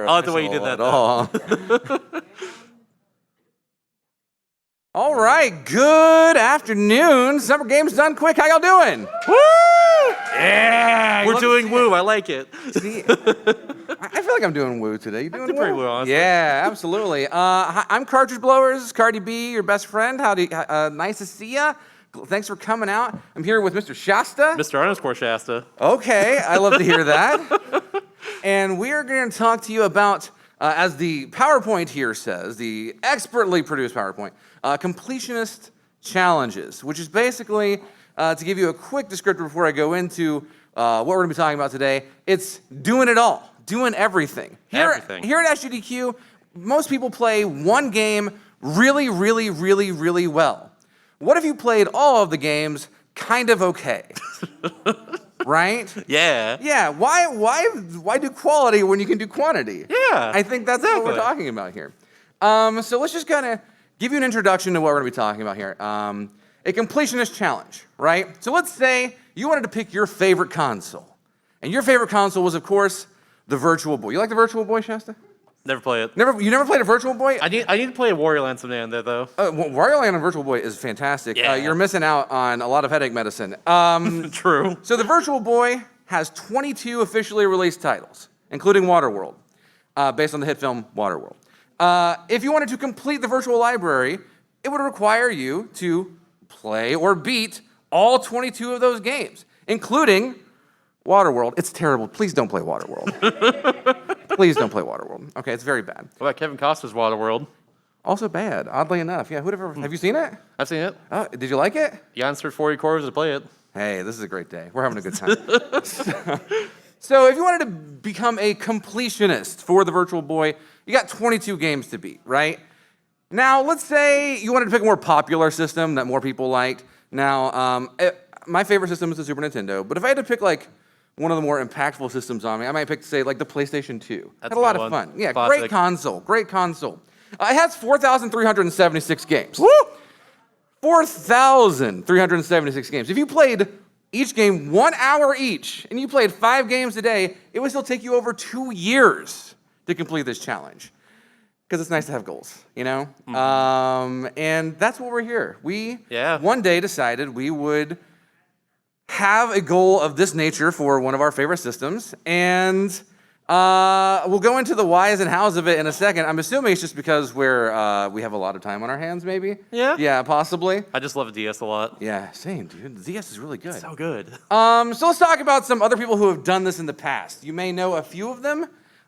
I like the way you did that, at all. All right, good afternoon. Summer game's done quick. How y'all doing? Woo! Yeah, We're doing woo. I like it. See, I feel like I'm doing woo today. You doing pretty woo, honestly. Yeah, absolutely. Hi, I'm Cartridgeblowers, Cardi B, your best friend. Nice to see ya. Thanks for coming out. I'm here with Mr. Shasta. Mr. Shasta. Okay, I love to hear that. And we are going to talk to you about, as the PowerPoint here says, the expertly produced PowerPoint, completionist challenges, which is basically, to give you a quick descriptor before I go into what we're going to be talking about today, it's doing it all, doing everything. Here at SGDQ, most people play one game really, really, really, really well. What if you played all of the games kind of okay? Right? Yeah. Yeah. Why do quality when you can do quantity? Yeah. I think that's what we're talking about here. So let's just kind of give you an introduction to what we're going to be talking about here. A completionist challenge, right? So let's say you wanted to pick your favorite console, and your favorite console was, of course, the Virtual Boy. You like the Virtual Boy, Shasta? Never play it. You never played a Virtual Boy? I need to play a Wario Land someday on there, though. Wario Land on Virtual Boy is fantastic. Yeah. You're missing out on a lot of headache medicine. True. So the Virtual Boy has 22 officially released titles, including Waterworld, based on the hit film Waterworld. If you wanted to complete the virtual library, it would require you to play or beat all 22 of those games, including Waterworld. It's terrible. Please don't play Waterworld. Please don't play Waterworld. Okay, it's very bad. What about Kevin Costner's Waterworld? Also bad, oddly enough. Yeah, have you seen it? I've seen it. Oh, did you like it? You answered 40 quarters to play it. Hey, this is a great day. We're having a good time. So if you wanted to become a completionist for the Virtual Boy, you got 22 games to beat, right? Now, let's say you wanted to pick a more popular system that more people liked. Now, my favorite system is the Super Nintendo, but if I had to pick like one of the more impactful systems on me, I might pick, say, like the PlayStation 2. That's Had a lot of fun. Yeah, classic. great console. It has 4,376 games. Woo! 4,376 games. If you played each game 1 hour each, and you played 5 games a day, it would still take you over 2 years to complete this challenge. Because it's nice to have goals, you know? Mm-hmm. And that's what we're here. We one day decided we would have a goal of this nature for one of our favorite systems, and we'll go into the whys and hows of it in a second. I'm assuming it's just because we have a lot of time on our hands, maybe? Yeah. Yeah, possibly. I just love DS a lot. Yeah, same, dude. The DS is really good. It's so good. So let's talk about some other people who have done this in the past. You may know a few of them.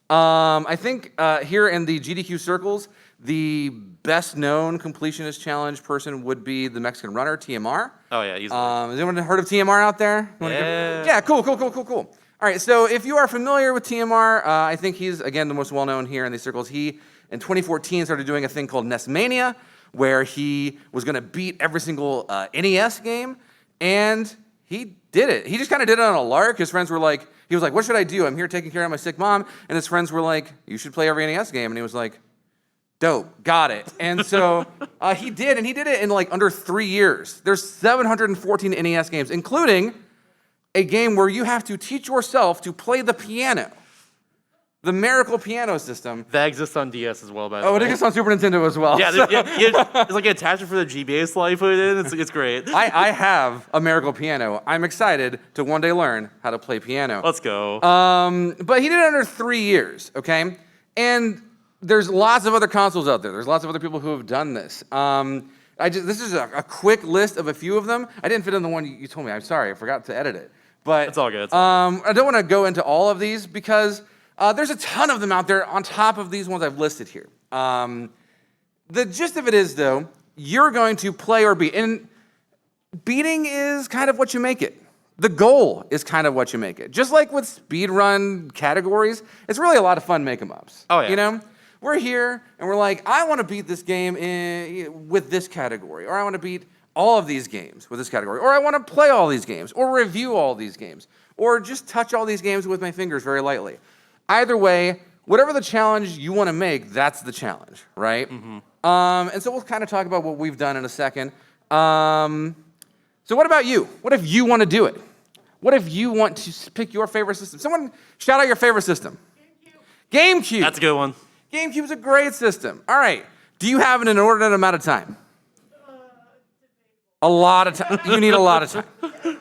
I think here in the GDQ circles, the best-known completionist challenge person would be the Mexican runner, TMR. Oh, yeah, easily. Has anyone heard of TMR out there? Yeah. Yeah, cool. All right, so if you are familiar with TMR, I think he's, again, the most well-known here in these circles. He, in 2014, started doing a thing called NESMania, where he was going to beat every single NES game, and he did it. He just kind of did it on a lark. His friends were like, he was like, what should I do? I'm here taking care of my sick mom. And his friends were like, you should play every NES game. And he was like, dope, got it. And so he did it in like under 3 years. There's 714 NES games, including a game where you have to teach yourself to play the piano. The Miracle Piano System. That exists on DS as well, by the way. Oh, it exists on Super Nintendo as well. Yeah, it's like an attachment for the GBA slot you put it in. It's great. I have a Miracle Piano. I'm excited to one day learn how to play piano. Let's go. But he did it under 3 years, okay? And there's lots of other consoles out there. There's lots of other people who have done this. This is a quick list of a few of them. I didn't fit in the one you told me. I'm sorry, I forgot to edit it. But it's all good. I don't want to go into all of these because there's a ton of them out there on top of these ones I've listed here. The gist of it is, though, you're going to play or beat. And beating is kind of what you make it. The goal is kind of what you make it. Just like with speedrun categories, it's really a lot of fun make-em-ups. Oh, yeah. You know? We're here, and we're like, I want to beat this game with this category, or I want to beat all of these games with this category, or I want to play all these games, or review all these games, or just touch all these games with my fingers very lightly. Either way, whatever the challenge you want to make, that's the challenge, right? Mm-hmm. And so we'll kind of talk about what we've done in a second. So what about you? What if you want to do it? What if you want to pick your favorite system? Someone shout out your favorite system. GameCube. That's a good one. GameCube's a great system. All right. Do you have an inordinate amount of time? A lot of time. You need a lot of time. Sure,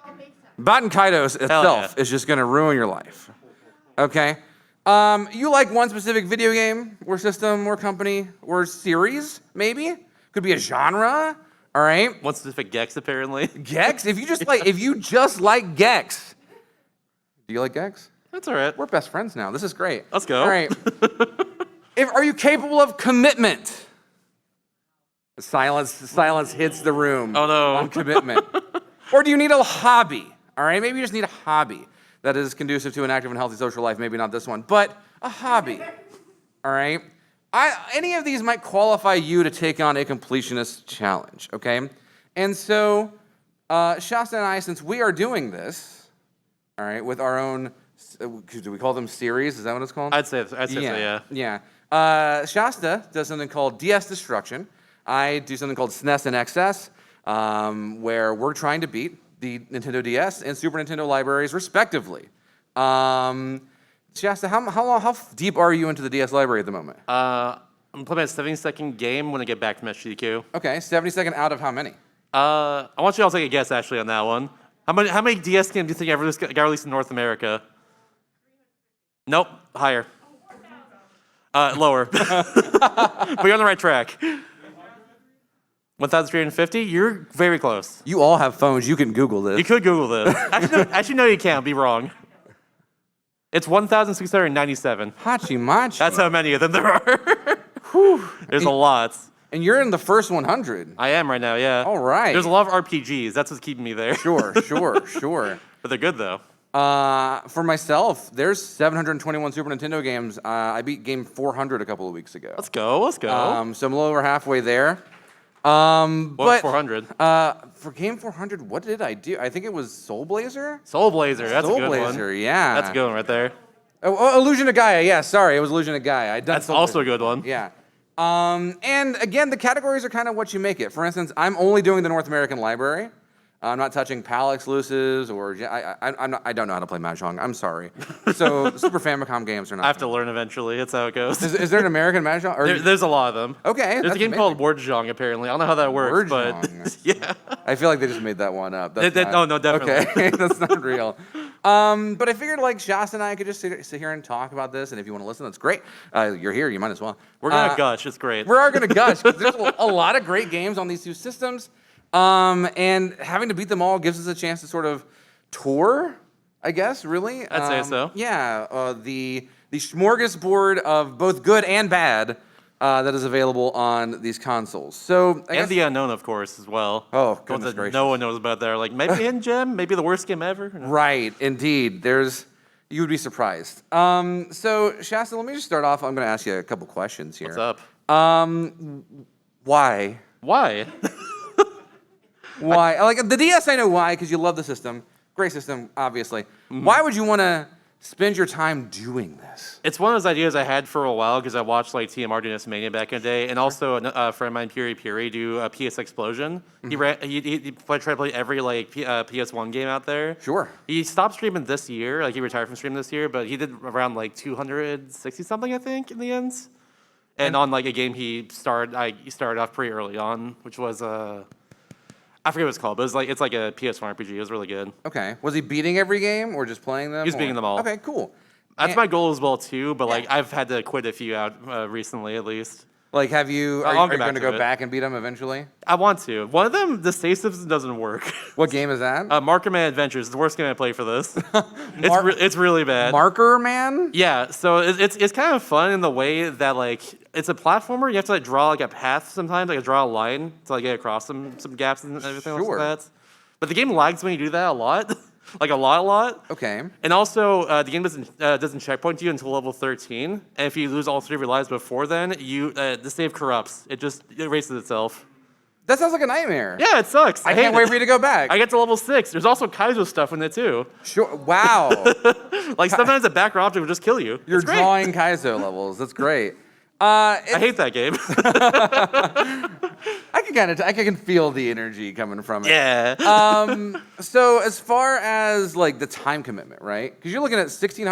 I'll make time. Baten Kaitos itself yeah. is just going to ruin your life. Okay? You like one specific video game or system or company or series, maybe? Could be a genre. All right? One specific Gex, apparently. Gex? If you just like Gex. Do you like Gex? That's all right. We're best friends now. This is great. Let's go. All right. Are you capable of commitment? Silence hits the room. Oh, no. On commitment. Or do you need a hobby? All right, maybe you just need a hobby that is conducive to an active and healthy social life. Maybe not this one, but a hobby. All right. Any of these might qualify you to take on a completionist challenge. Okay. And so, Shasta and I, since we are doing this, all right, with our own, do we call them series? Is that what it's called? I'd say so, yeah. Yeah. Shasta does something called DS Destruction. I do something called SNES and XS, where we're trying to beat the Nintendo DS and Super Nintendo libraries, respectively. Shasta, how deep are you into the DS library at the moment? I'm playing a 70-second game when I get back from SGDQ. Okay, 70-second out of how many? I want you all to take a guess, actually, on that one. How many DS games do you think ever got released in North America? Nope, higher. Lower. But you're on the right track. 1,350? You're very close. You all have phones. You can Google this. You could Google this. Actually, no, you can't. Be wrong. It's 1,697. Hachi Machi. That's how many of them there are. There's a lot. And you're in the first 100. I am right now, yeah. All right. There's a lot of RPGs. That's what's keeping me there. Sure. But they're good, though. For myself, there's 721 Super Nintendo games. I beat game 400 a couple of weeks ago. Let's go. So I'm a little over halfway there. What But 400? for game 400, what did I do? I think it was Soul Blazer. Soul Blazer. That's a good one. Soul Blazer, yeah. That's a good one right there. Oh, Illusion of Gaia. Yeah, sorry, it was Illusion of Gaia. I'd done That's Soul also Blazer. a good one. Yeah. And again, the categories are kind of what you make it. For instance, I'm only doing the North American library. I'm not touching PAL exclusives or I don't know how to play Mahjong. I'm sorry. So Super Famicom games are not. I have to learn eventually. That's how it goes. Is there an American Mahjong? Or There's a lot of them. Okay, There's a game called Wordjong, apparently. I don't know how that works, Wordjong. but yeah. I feel like they just made that one up. That's Oh, no, definitely. Okay, that's not real. But I figured like Shasta and I could just sit here and talk about this, and if you want to listen, that's great. You're here, you might as well. We're going to gush. It's great. We are going to gush, 'cause there's a lot of great games on these two systems. And having to beat them all gives us a chance to sort of tour, I guess, really. I'd say so. Yeah, the smorgasbord of both good and bad that is available on these consoles. So I guess, And the unknown, of course, as well. Oh, Ones goodness that gracious. no one knows about there. Like, maybe Hidden Gem, maybe the worst game ever. Right, indeed. You would be surprised. So Shasta, let me just start off. I'm going to ask you a couple questions here. What's up? Why? Why? Why? Like the DS, I know why, because you love the system. Great system, obviously. Why would you want to spend your time doing this? It's one of those ideas I had for a while because I watched like TMR do NESMania back in the day, and also a friend of mine, Puri, do a PS Explosion. He tried to play every like PS1 game out there. Sure. He stopped streaming this year, like he retired from streaming this year, but he did around like 260 something, I think, in the end. And on like a game he started off pretty early on, which was I forget what it's called, but it's like a PS1 RPG. It was really good. Okay. Was he beating every game or just playing them? He's beating them all. Okay, cool. That's my goal as well too, but like I've had to quit a few out recently at least. Like, are you going to go back and beat them eventually? I want to. One of them, the save system doesn't work. What game is that? Marker Man Adventures is the worst game I played for this. It's really bad. Marker Man? Yeah, so it's kind of fun in the way that like it's a platformer. You have to like draw like a path sometimes, like draw a line to like get across some gaps and everything Sure. like that. But the game lags when you do that a lot. Like a lot. Okay. And also, the game doesn't checkpoint you until level 13. And if you lose all 3 of your lives before then, the save corrupts. It just erases itself. That sounds like a nightmare. Yeah, it sucks. I hate can't wait it. for you to go back. I get to level 6. There's also Kaizo stuff in it too. Sure. Wow. Like sometimes a background object will just kill you. You're It's great. drawing Kaizo levels. That's great. I hate that game. I I can feel the energy coming from it. Yeah. So as far as like the time commitment, right? Because you're looking at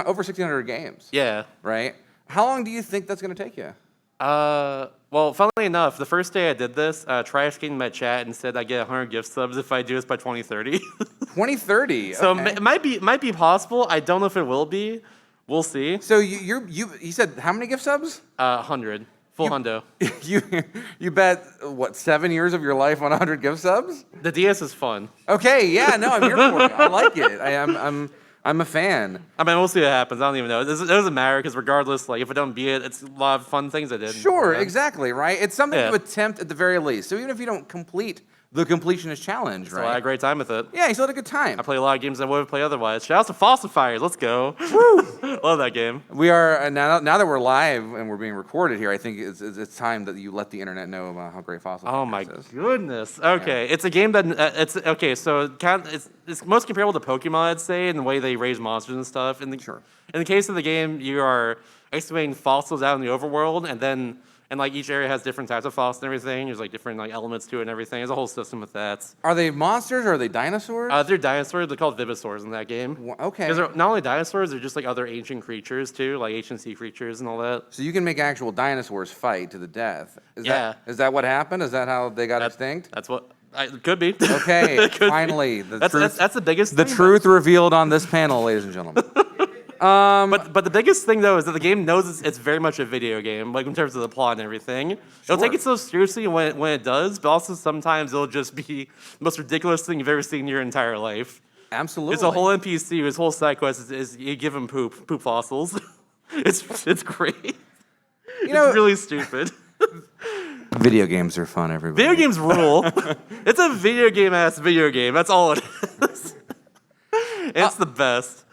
over 1,600 games, Yeah. right? How long do you think that's going to take you? Well, funnily enough, the first day I did this, Trash came in my chat and said I get 100 gift subs if I do this by 2030. 2030. So okay. it might be possible. I don't know if it will be. We'll see. So you said how many gift subs? 100. Full hundo. You bet what 7 years of your life on 100 gift subs? The DS is fun. Okay, yeah, no, I'm here for it. I like it. I'm a fan. I mean, we'll see what happens. I don't even know. It doesn't matter because regardless, like if I don't beat it, it's a lot of fun things I did. Sure, Yeah. exactly, right? It's something Yeah. to attempt at the very least. So even if you don't complete the completionist challenge, So I had a right? great time with it. Yeah, you still had a good time. I play a lot of games I wouldn't play otherwise. Shout out to Falsifiers. Let's go. Woo! Love that game. We are now that we're live and we're being recorded here. I think it's time that you let the internet know about how great Fossil Oh my is. goodness. Okay, it's a game that it's okay. So it's most comparable to Pokemon, I'd say, in the way they raise monsters and stuff. In the case of the game, you are excavating fossils out in the overworld, and like each area has different types of fossils and everything. There's like different like elements to it and everything. There's a whole system with that. Are they monsters or are they dinosaurs? They're dinosaurs. They're called Vivisaurs in that game. Okay. Because they're not only dinosaurs, they're just like other ancient creatures too, like ancient sea creatures and all that. So you can make actual dinosaurs fight to the death. Yeah. Is that what happened? Is that how they got extinct? That's what it could be. Okay, It could be. finally, That's the biggest. the thing, truth revealed on this panel, ladies and gentlemen. But the biggest thing though is that the game knows it's very much a video game, like in terms of the plot and everything. It'll take Sure. itself seriously when it does, but also sometimes it'll just be the most ridiculous thing you've ever seen in your entire life. Absolutely. It's a whole NPC. His whole side quest is you give him poop fossils. it's great. You know, It's really stupid. video games are fun, everybody. Video games rule. It's a video game ass video game. That's all it is. It's the best.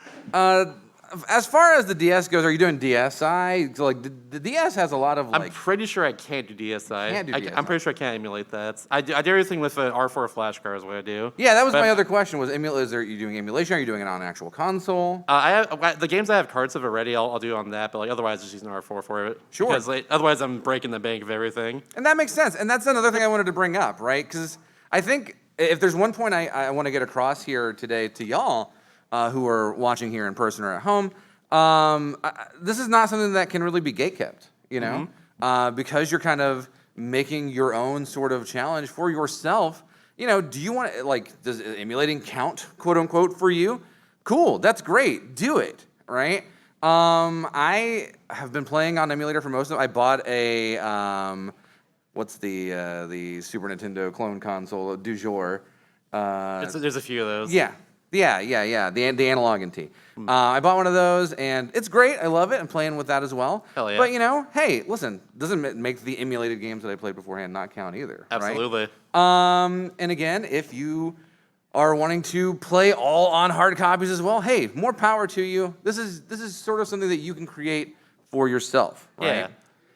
As far as the DS goes, are you doing DSi? So like the DS has a lot of I'm like. pretty sure I can't do DSi. Can't do DSi. I'm pretty sure I can't emulate that. I do everything with an R4 flash card is what I do. Yeah, that was But- my other question. Are you doing emulation? Are you doing it on an actual console? The games I have cards of already, I'll do on that, but like otherwise just using R4 for it. Sure. Because like, otherwise I'm breaking the bank of everything. And that makes sense. And that's another thing I wanted to bring up, right? Because I think if there's one point I want to get across here today to y'all who are watching here in person or at home, this is not something that can really be gatekept, you know? Because you're kind of making your own sort of challenge for yourself. You know, do you want to, like, does emulating count, quote unquote, for you? Cool, that's great. Do it, right? I have been playing on emulator for most of it. I bought a, what's the Super Nintendo clone console du jour? There's a few of those. Yeah. The analog and T. I bought one of those, and it's great. I love it. I'm playing with that as well. Hell yeah. But, you know, hey, listen, doesn't make the emulated games that I played beforehand not count either. right? Absolutely. And again, if you are wanting to play all on hard copies as well, hey, more power to you. This is sort of something that you can create for yourself, right? Yeah.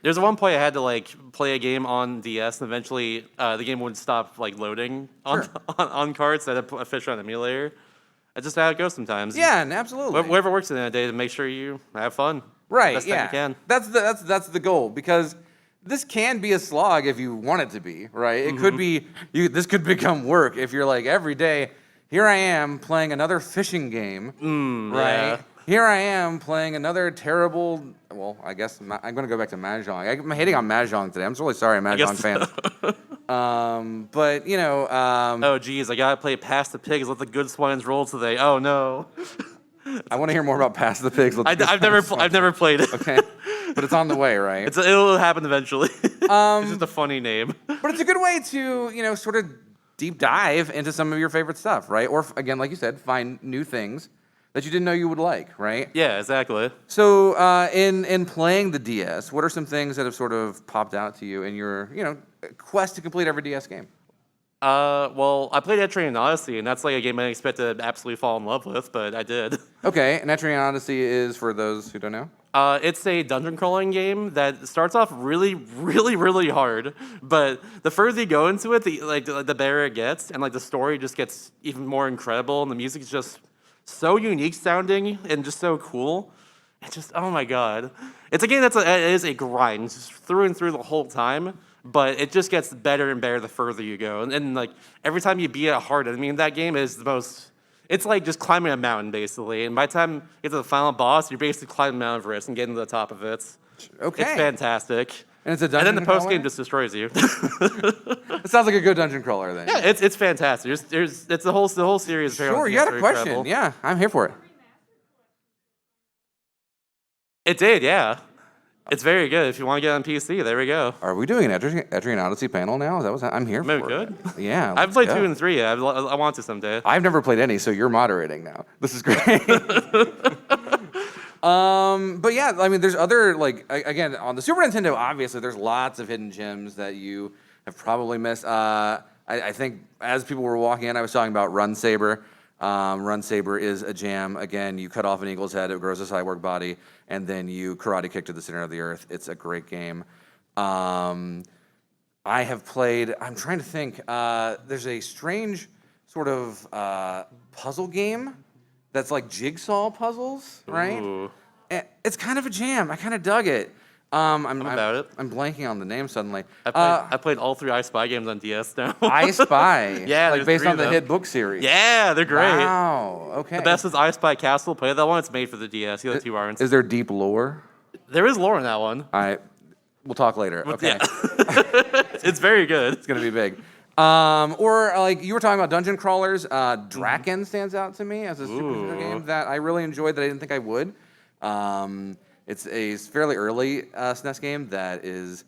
There's one point I had to like play a game on DS, and eventually the game wouldn't stop like loading on cards. So I had to fish on emulator. That's just how it goes sometimes. Yeah, and absolutely. Whatever works in that day to make sure you have fun. Right, Best yeah. time you can. That's the goal, because this can be a slog if you want it to be, right? It could be this could become work if you're like every day, here I am playing another fishing game, right? yeah. Here I am playing another terrible, well, I guess I'm going to go back to Mahjong. I'm hating on Mahjong today. I'm really sorry, Mahjong fans. But, you know... Oh, geez, I gotta play Past the Pigs. Let the good swines roll today. Oh, no. I want to hear more about Pass the Pigs. I've never played it. Okay, but it's on the way, right? It'll happen eventually. It's just a funny name. But it's a good way to, you know, sort of deep dive into some of your favorite stuff, right? Or, again, like you said, find new things that you didn't know you would like, right? Yeah, exactly. So in playing the DS, what are some things that have sort of popped out to you in your, you know, quest to complete every DS game? Well, I played Etrian Odyssey, and that's like a game I didn't expect to absolutely fall in love with, but I did. Okay, and Etrian Odyssey is, for those who don't know? It's a dungeon crawling game that starts off really, really, really hard, but the further you go into it, the better it gets, and like the story just gets even more incredible, and the music is just so unique sounding and just so cool. It's just, oh my god. It's a game it is a grind just through and through the whole time, but it just gets better and better the further you go. And like every time you beat a hard enemy in that game is the most. It's like just climbing a mountain basically. And by the time you get to the final boss, you're basically climbing Mount Everest and getting to the top of it. Okay. It's fantastic. And it's a And dungeon then the post game crawler? just destroys you. It sounds like a good dungeon crawler then. Yeah, it's fantastic. It's the whole series. Apparently Sure, you is had a very question. incredible. Yeah, I'm here for it. It did, yeah. It's very good. If you want to get on PC, there we go. Are we doing an Etrian Odyssey panel now? Is that what I'm here Maybe for? good. Yeah. I've let's played go. 2 and 3. I want to someday. I've never played any, so you're moderating now. This is great. But yeah, I mean, there's other, like, again, on the Super Nintendo, obviously, there's lots of hidden gems that you have probably missed. I think as people were walking in, I was talking about Run Saber. Run Saber is a jam. Again, you cut off an eagle's head, it grows a cyborg body, and then you karate kick to the center of the earth. It's a great game. I have played, I'm trying to think, there's a strange sort of puzzle game that's like jigsaw puzzles, right? Ooh. It's kind of a jam. I kind of dug it. I'm about it. I'm blanking on the name suddenly. I played all 3 I Spy games on DS now. I Spy. Yeah, like there's based 3 on of the them. hit book series. Yeah, they're great. Wow. Okay. The best is I Spy Castle. Play that one. It's made for the DS. The other 2 aren't. Is there deep lore? There is lore in that one. We'll talk later. Okay. Yeah. It's very good. It's gonna be big. Or like you were talking about dungeon crawlers. Draken stands out to me as a Super Nintendo game that I really enjoyed that I didn't think I would. It's a fairly early SNES game that is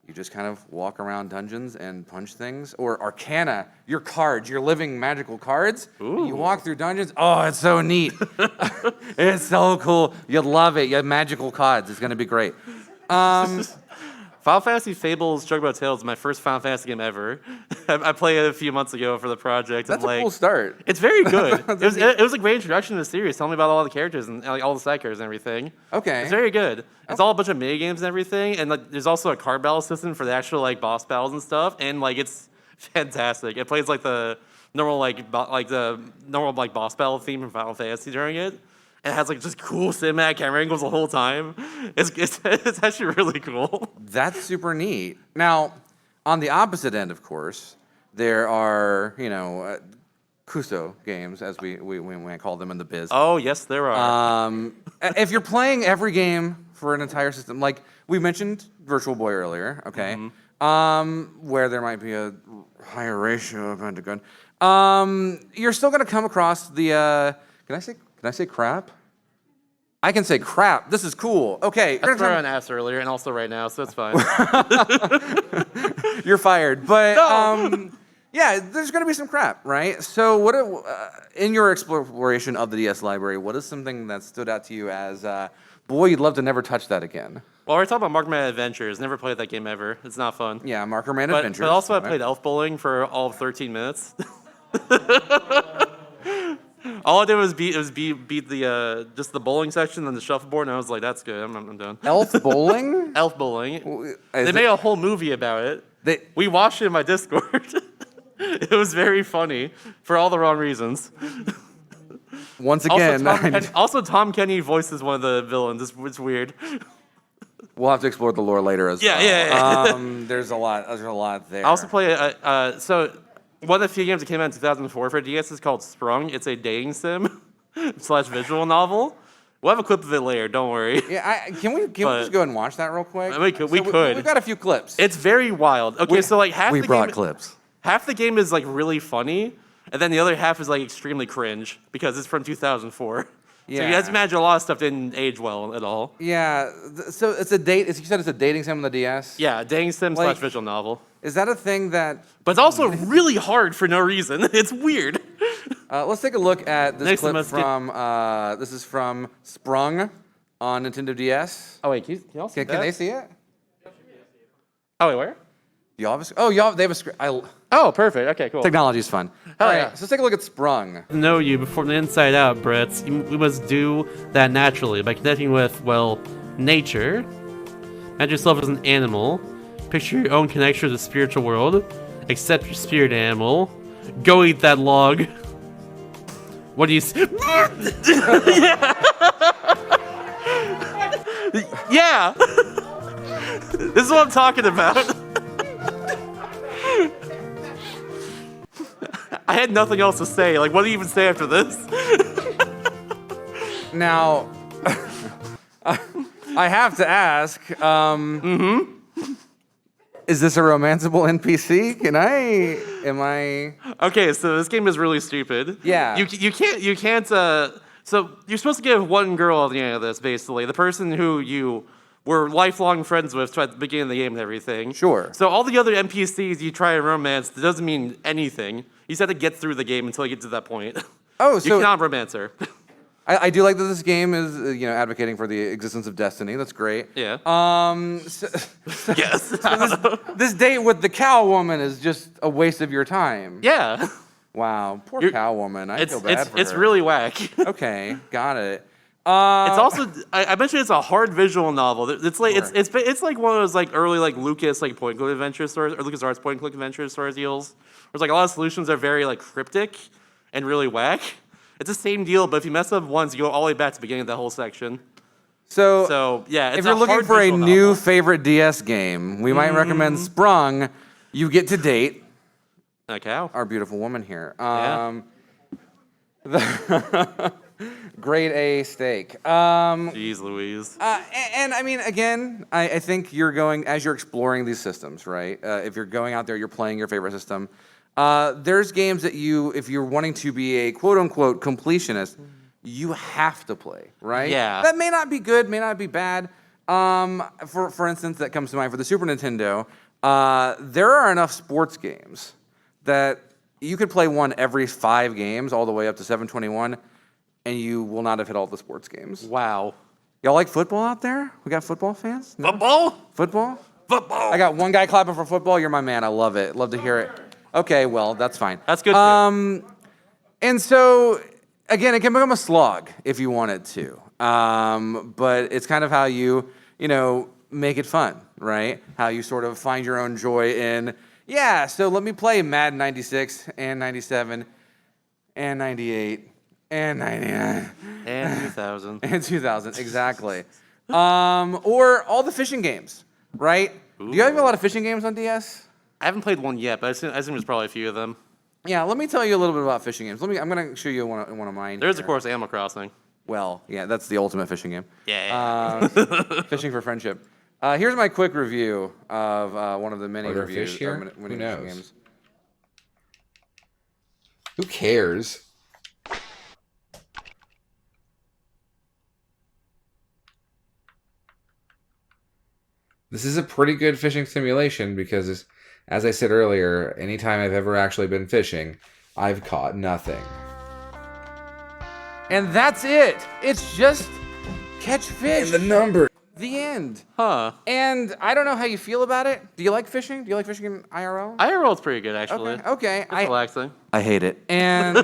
you just kind of walk around dungeons and punch things. Or Arcana, your cards, your living magical cards. You walk through dungeons. Oh, it's so neat. It's so cool. You'll love it. You have magical cards. It's gonna be great. Final Fantasy Fables Chocobo Tales is my first Final Fantasy game ever. I played it a few months ago for the project. That's and, a cool start. It's very good. it was a great introduction to the series. Tell me about all the characters and like all the side characters and everything. Okay. It's very good. It's all a bunch of mini games and everything, and like there's also a card battle system for the actual like boss battles and stuff, and like it's fantastic. It plays like the normal boss battle theme from Final Fantasy during it. And it has like just cool cinematic camera angles the whole time. It's actually really cool. That's super neat. Now, on the opposite end, of course, there are, Kuso games, as we call them in the biz. Oh yes, there are. If you're playing every game for an entire system, like we mentioned Virtual Boy earlier, okay, where there might be a higher ratio of gun, you're still going to come across the. Can I say crap? I can say crap. This is cool. Okay. I threw an ass earlier and also right now, so it's fine. You're fired. But yeah, there's going to be some crap, right? So what in your exploration of the DS library, what is something that stood out to you as, boy, you'd love to never touch that again? Well, we're talking about Mark Man Adventures. Never played that game ever. It's not fun. Yeah, Marker Man But Adventures. also I right? played Elf Bowling for all of 13 minutes. All I did was beat the just the bowling section and the shuffleboard, and I was like, "That's good. I'm done." Elf Bowling? Elf Bowling. They Is made it- a whole movie about it. We watched it in my Discord. It was very funny for all the wrong reasons. Once again, Also, Tom Kenny voices one of the villains. It's weird. we'll have to explore the lore later as well. Yeah. There's a lot there. I also play so one of the few games that came out in 2004 for DS is called Sprung. It's a dating sim / visual novel. We'll have a clip of it later. Don't worry. Yeah, can we just go and watch that real quick? We could. We've got a few clips. It's very wild. Okay, so like half the game is like really funny, and then the other half is like extremely cringe because it's from 2004. Yeah. So you have to imagine a lot of stuff didn't age well at all. Yeah, so it's a date. You said it's a dating sim on the DS. Yeah, dating sim / visual novel. Is that a thing that? But it's also really hard for no reason. It's weird. Let's take a look at this Next clip must from. This is from Sprung on Nintendo DS. Oh wait, can you all see Can they see it? Oh wait, where? Y'all they have a screen. Oh, perfect. Okay, cool. Technology's fun. All right, yeah. so let's take a look at Sprung. Know you before the inside out, Brits. We must do that naturally by connecting with, well, nature. Imagine yourself as an animal. Picture your own connection to the spiritual world. Accept your spirit animal. Go eat that log. What do you Yeah! This is what I'm talking about. I had nothing else to say. Like, what do you even say after this? Now, I have to ask. Is this a romanceable NPC? Am I? Okay, so this game is really stupid. Yeah. You can't. So you're supposed to give one girl at the end of this, basically, the person who you were lifelong friends with at the beginning of the game and everything. Sure. So all the other NPCs you try to romance, that doesn't mean anything. You just have to get through the game until you get to that point. Oh, You so cannot romance her. I do like that this game is advocating for the existence of destiny. That's great. Yeah. So Yes. this date with the cow woman is just a waste of your time. Yeah. Wow, poor You're- cow woman. I feel bad for It's her. really whack. Okay, got it. It's also I mentioned it's a hard visual novel. It's like Sure. it's like one of those like early like Lucas like point and click adventure stories or LucasArts point and click adventure stories deals. Where it's like a lot of solutions are very like cryptic and really whack. It's the same deal, but if you mess up once, you go all the way back to the beginning of that whole section. So yeah, it's if you're a looking hard for a visual new novel. favorite DS game, we might recommend Sprung. You get to date A cow. our beautiful woman here. Yeah. Grade A steak. Jeez Louise. And I mean, again, I think you're going, as you're exploring these systems, right? If you're going out there, you're playing your favorite system. There's games that if you're wanting to be a quote unquote completionist, you have to play, right? Yeah. That may not be good, may not be bad. For instance, that comes to mind for the Super Nintendo. There are enough sports games that you could play one every 5 games, all the way up to 721, and you will not have hit all the sports games. Wow. Y'all like football out there? We got football fans? No? Football? Football? Football. I got one guy clapping for football. You're my man. I love it. Love to hear it. Okay, well, that's fine. That's good. And so, again, it can become a slog if you want it to. But it's kind of how you make it fun, right? How you sort of find your own joy in, so let me play Madden 96 and 97 and 98 and 99 And 2000. and 2000, exactly. Or all the fishing games, right? Do you have a lot of fishing games on DS? I haven't played one yet, but I assume there's probably a few of them. Yeah, let me tell you a little bit about fishing games. I'm going to show you one of mine. There's here. of course Animal Crossing. Well, yeah, that's the ultimate fishing game. Yeah. Fishing for friendship. Here's my quick review of one of the many Are there reviews. fish here? many Who fishing knows? games. Who cares? This is a pretty good fishing simulation because, as I said earlier, anytime I've ever actually been fishing, I've caught nothing. And that's it. It's just catch fish. number. The end. Huh. And I don't know how you feel about it. Do you like fishing? Do you like fishing in IRL? IRL's pretty good actually. Okay. It's relaxing. I hate it. And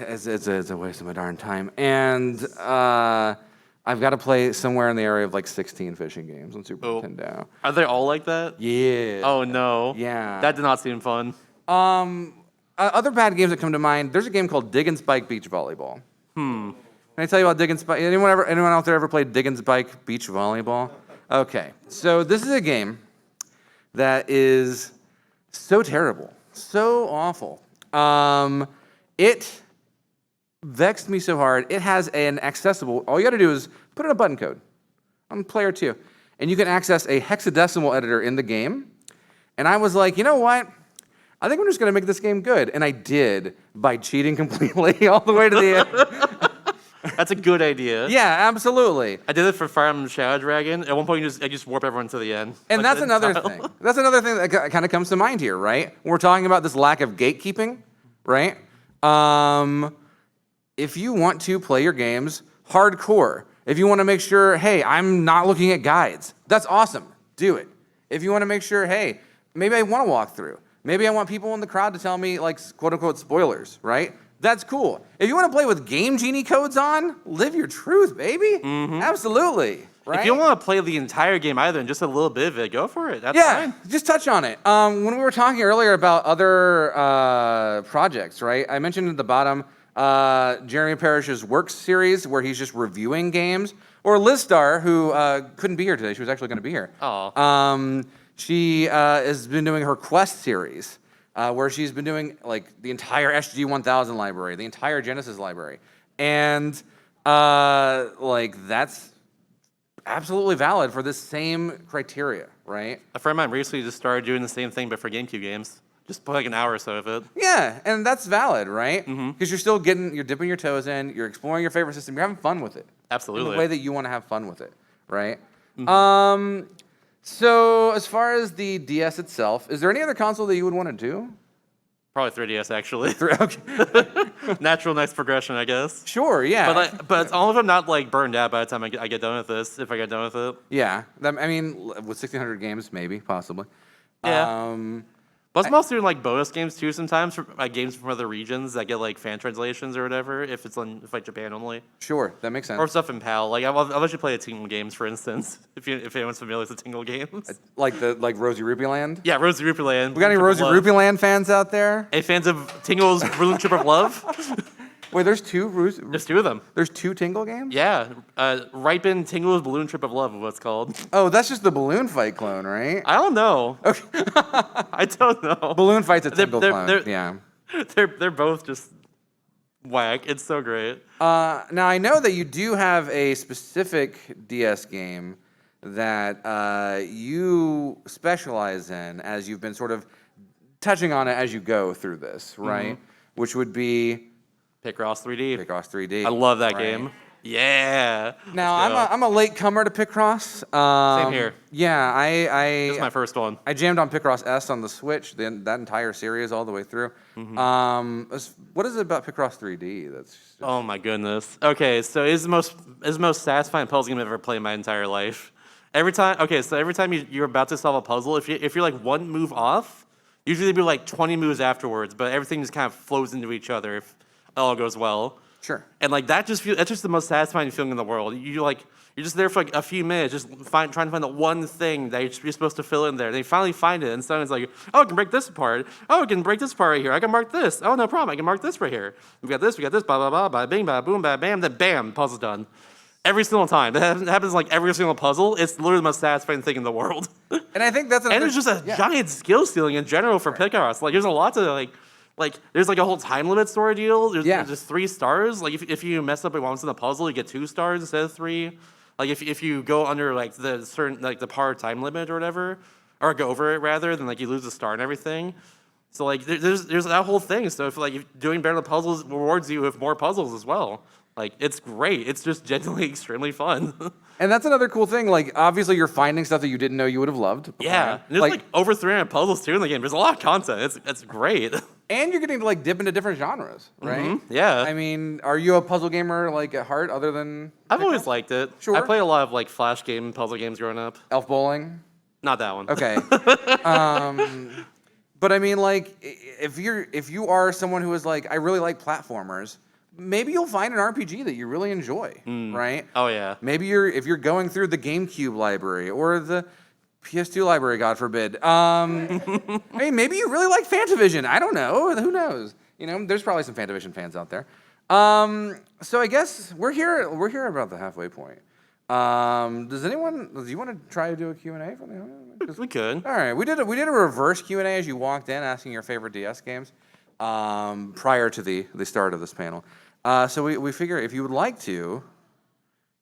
it's a waste of my darn time. And I've got to play somewhere in the area of like 16 fishing games on Super Nintendo. Are they all like that? Yeah. Oh no. Yeah. That did not seem fun. Other bad games that come to mind, there's a game called Dig and Spike Beach Volleyball. Can I tell you about Dig and Spike? Anyone out there ever played Dig and Spike Beach Volleyball? Okay. So this is a game that is so terrible, so awful. It vexed me so hard. It has an accessible, all you gotta do is put in a button code on player 2, and you can access a hexadecimal editor in the game. And I was like, you know what? I think I'm just gonna make this game good. And I did by cheating completely all the way to the end. That's a good idea. Yeah, absolutely. I did it for Fire Emblem Shadow Dragon. At one point, I just warp everyone to the end. And Like, that's another style. thing. That's another thing that kind of comes to mind here, right? When we're talking about this lack of gatekeeping, right? If you want to play your games hardcore, if you want to make sure, hey, I'm not looking at guides, that's awesome. Do it. If you want to make sure, hey, maybe I want to walk through. Maybe I want people in the crowd to tell me, like, quote unquote spoilers, right? That's cool. If you want to play with Game Genie codes on, live your truth, baby. Absolutely. Right? If you don't want to play the entire game either and just a little bit of it, go for it. That's Yeah, fine. just touch on it. When we were talking earlier about other projects, right? I mentioned at the bottom Jeremy Parrish's Works series, where he's just reviewing games, or Liz Starr, who couldn't be here today. She was actually going to be here. Aw. She has been doing her Quest series, where she's been doing like the entire SG 1000 library, the entire Genesis library, and like that's absolutely valid for this same criteria, right? A friend of mine recently just started doing the same thing, but for GameCube games. Just play like an hour or so of it. Yeah, and that's valid, right? Because you're dipping your toes in, you're exploring your favorite system, you're having fun with it. Absolutely. In the way that you want to have fun with it, right? So as far as the DS itself, is there any other console that you would want to do? Probably 3DS actually. Okay. Natural next progression, I guess. Sure, yeah. But all of them not like burned out by the time I get done with this. If I get done with it. Yeah, I mean, with 1,600 games, maybe, possibly. Yeah. But I'm also doing like bonus games too sometimes, for like games from other regions that get like fan translations or whatever. If it's on like Japan only, Sure, that makes sense. or stuff in PAL. Like I'll let you play the Tingle games, for instance, if anyone's familiar with the Tingle games. Like Rosie Rupee Land? Yeah, Rosie Rupee Land. We got any Rosie Rupee Land fans out there? Any fans of Tingle's Balloon Trip of Love? Wait, there's two There's two of them. There's two Tingle games? Yeah, Ripen Tingle's Balloon Trip of Love is what it's called. Oh, that's just the Balloon Fight clone, right? I don't know. Okay. I don't know. Balloon Fight's a Tingle they're- clone. they're- Yeah. They're both just whack. It's so great. Now I know that you do have a specific DS game that you specialize in, as you've been sort of touching on it as you go through this, right? Which would be Picross 3D. Picross 3D. I love that right? game. Yeah. Now Let's go. I'm a late comer to Picross. Same here. Yeah, This is my first one. I jammed on Picross S on the Switch, that entire series all the way through. What is it about Picross 3D that's just, Oh my goodness. Okay, so it's the most satisfying puzzle game I've ever played in my entire life. Every time you're about to solve a puzzle, if you're like one move off, usually it'd be like 20 moves afterwards, but everything just kind of flows into each other if it all goes well. Sure. And like that's just the most satisfying feeling in the world. You're just there for like a few minutes, just trying to find the one thing that you're supposed to fill in there. And you finally find it, and suddenly it's like, oh, I can break this apart. Oh, I can break this part right here. I can mark this. Oh, no problem. I can mark this right here. We got this. Blah blah blah. Blah bing. Blah boom. Blah bam. Then bam, puzzle's done. Every single time. That happens like every single puzzle. It's literally the most satisfying thing in the world. And I think that's And it's just a giant skill ceiling in general for Picross. Like there's a lot to like there's like a whole time limit story deal. There's just 3 stars. Like if you mess up once in the puzzle, you get 2 stars instead of 3. Like if you go under like the certain like the par time limit or whatever, or go over it rather, then like you lose a star and everything. So like there's that whole thing. So if doing better the puzzles rewards you with more puzzles as well. Like it's great. It's just genuinely extremely fun. And that's another cool thing. Like obviously you're finding stuff that you didn't know you would have loved. Yeah, and there's like over 300 puzzles too in the game. There's a lot of content. It's great. And you're getting to like dip into different genres, right? Yeah. I mean, are you a puzzle gamer like at heart other than I've always liked it. Sure. I played a lot of like flash game puzzle games growing up. Elf Bowling? Not that one. Okay. But I mean, like, if you are someone who is like, I really like platformers, maybe you'll find an RPG that you really enjoy, right? Oh yeah. Maybe if you're going through the GameCube library or the PS2 library, God forbid. I mean, maybe you really like Fantavision. I don't know. Who knows? You know, there's probably some Fantavision fans out there. So I guess we're here about the halfway point. Do you want to try to do a Q&A from the audience? We could. All right, we did a reverse Q&A as you walked in, asking your favorite DS games prior to the start of this panel. So we figure if you would like to,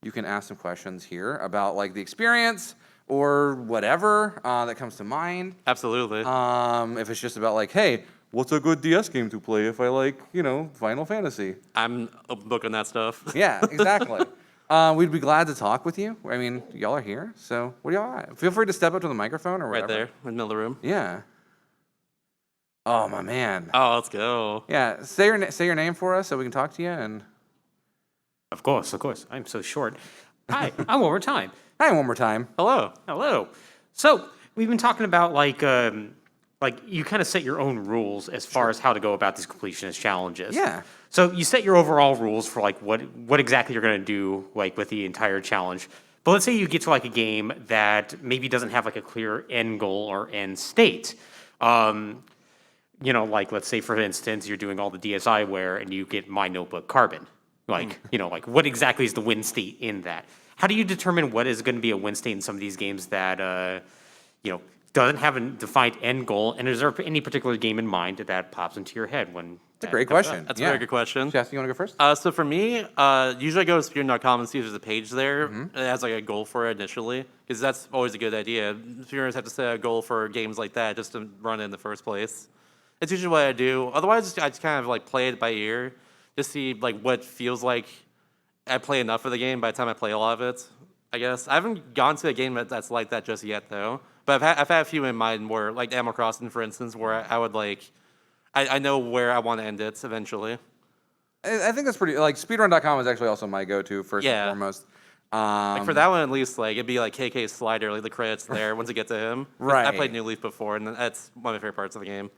you can ask some questions here about like the experience or whatever that comes to mind. Absolutely. If it's just about like, hey, what's a good DS game to play if I like, Final Fantasy? I'm a book on that stuff. Yeah, exactly. We'd be glad to talk with you. I mean, y'all are here, so what do y'all at? Feel free to step up to the microphone or whatever. Right there in the middle of the room. Yeah. Oh, my man. Oh, let's go. Yeah, say your name for us so we can talk to you. And Of course. I'm so short. Hi, I'm One More Time. hi, one more time. Hello. Hello. So we've been talking about like you kind of set your own rules as far as how to go about these completionist challenges. Yeah. So you set your overall rules for like what exactly you're going to do like with the entire challenge. But let's say you get to like a game that maybe doesn't have like a clear end goal or end state. Like let's say for instance you're doing all the DSI ware and you get My Notebook Carbon. Like like what exactly is the win state in that? How do you determine what is going to be a win state in some of these games that doesn't have a defined end goal, and is there any particular game in mind that pops into your head when? That's a great question. That's a very good question. Jess, you want to go first? So for me, usually I go to speedrun.com and see if there's a page there that has like a goal for it initially, because that's always a good idea. Speedrunners have to set a goal for games like that just to run it in the first place. That's usually what I do. Otherwise, I just kind of like play it by ear, just see like what feels like I play enough of the game by the time I play a lot of it. I guess I haven't gone to a game that's like that just yet though. But I've had a few in mind where, like Animal Crossing, for instance, where I would like. I know where I want to end it eventually. I think that's pretty. Like speedrun.com is actually also my go-to first and foremost. Like for that one, at least, like it'd be like KK's slider, like the credits there once you get to him. 'Cause Right. I played New Leaf before, and that's one of my favorite parts of the game.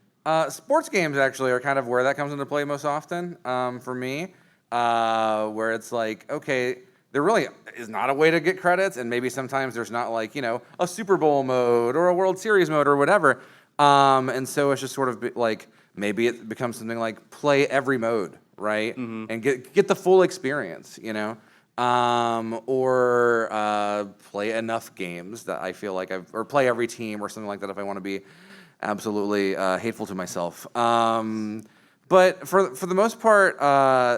Sports games actually are kind of where that comes into play most often for me, where it's like, okay, there really is not a way to get credits, and maybe sometimes there's not like, a Super Bowl mode or a World Series mode or whatever. And so it's just sort of like, maybe it becomes something like play every mode, right? And get the full experience, or play enough games that I feel like or play every team or something like that if I want to be absolutely hateful to myself. But for the most part,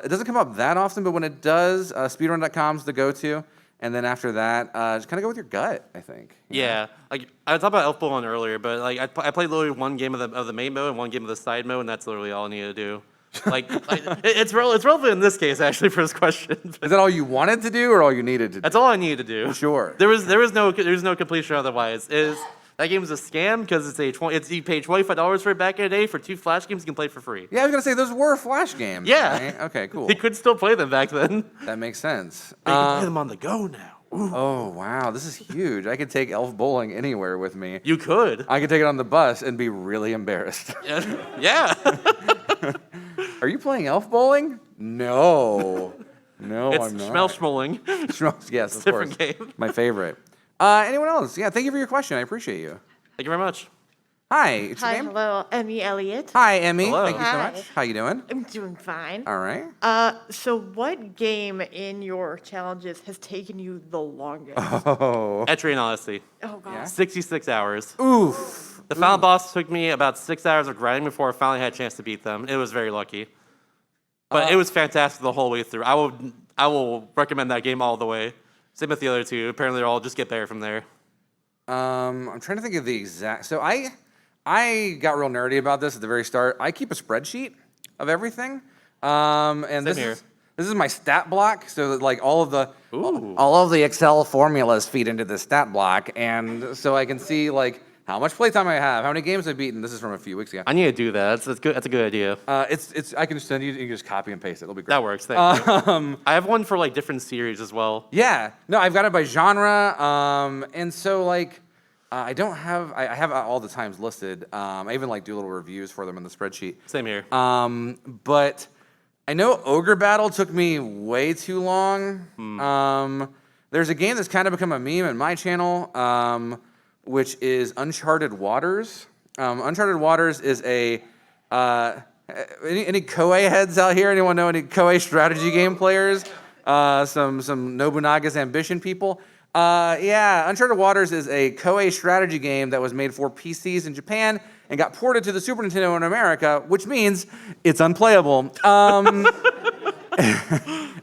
it doesn't come up that often, but when it does, speedrun.com's the go-to. And then after that, just kind of go with your gut, I think. Yeah, like I talked about Elf Bowling earlier, but like I played literally one game of the main mode and one game of the side mode, and that's literally all I need to do. It's relevant in this case actually for this question. Is that all you wanted to do or all you needed to do? That's all I needed to do. Sure. There's no completion otherwise. That game is a scam because you pay $25 for it back in the day for 2 Flash games you can play for free. Yeah, I was going to say, those were Flash games. Yeah. Right? Okay, cool. You could still play them back then. That makes sense. But you can play them on the go now. Ooh. Oh, wow. This is huge. I could take Elf Bowling anywhere with me. You could. I could take it on the bus and be really embarrassed. Yeah. Are you playing Elf Bowling? No. No, It's I'm not. Schmelschmolling. Yes, of different course. game. My favorite. Anyone else? Yeah, thank you for your question. I appreciate you. Thank you very much. Hi, it's your Hi, name? hello, Emmy Elliott. Hi, Emmy. Hello. Thank you so Hi. much. How you doing? I'm doing fine. All right. So what game in your challenges has taken you the longest? Oh. Etrian Odyssey. Oh, God. Yeah. 66 hours. Oof. The final boss took me about 6 hours of grinding before I finally had a chance to beat them. It was very lucky. But it was fantastic the whole way through. I will recommend that game all the way. Same with the other two. Apparently they'll all just get better from there. I'm trying to think of the exact. So I got real nerdy about this at the very start. I keep a spreadsheet of everything, and this here. is my stat block. So that like all of Ooh. the Excel formulas feed into the stat block, and so I can see like how much playtime I have, how many games I've beaten. This is from a few weeks ago. I need to do that. That's good. That's a good idea. It's I can send you. You can just copy and paste it. It'll be great. That works. Thank you. I have one for like different series as well. Yeah, no, I've got it by genre, and so like I don't have I have all the times listed. I even like do little reviews for them in the spreadsheet. Same here. But I know Ogre Battle took me way too long. There's a game that's kind of become a meme in my channel, which is Uncharted Waters. Uncharted Waters is a any Koei heads out here? Anyone know any Koei strategy game players? Some Nobunaga's Ambition people. Yeah, Uncharted Waters is a Koei strategy game that was made for PCs in Japan and got ported to the Super Nintendo in America, which means it's unplayable.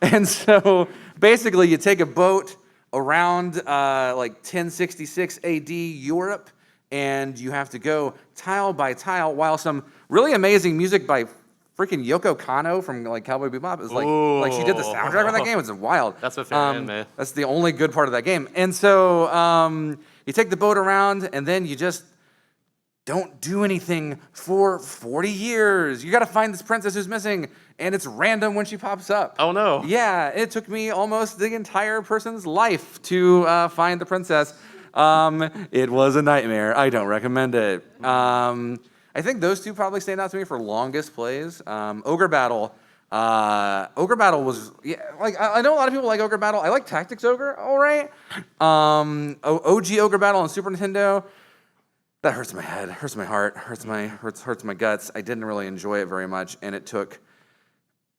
And so basically you take a boat around like 1066 AD Europe, and you have to go tile by tile while some really amazing music by freaking Yoko Kanno from like Cowboy Bebop is like she did the soundtrack for that game. It's wild. That's my favorite anime. That's the only good part of that game. And so you take the boat around, and then you just don't do anything for 40 years. You got to find this princess who's missing, and it's random when she pops up. Oh no. Yeah, it took me almost the entire person's life to find the princess. It was a nightmare. I don't recommend it. I think those two probably stand out to me for longest plays. Ogre Battle. Ogre Battle was like I know a lot of people like Ogre Battle. I like Tactics Ogre, all right. OG Ogre Battle on Super Nintendo. That hurts my head, hurts my heart, hurts my guts. I didn't really enjoy it very much, and it took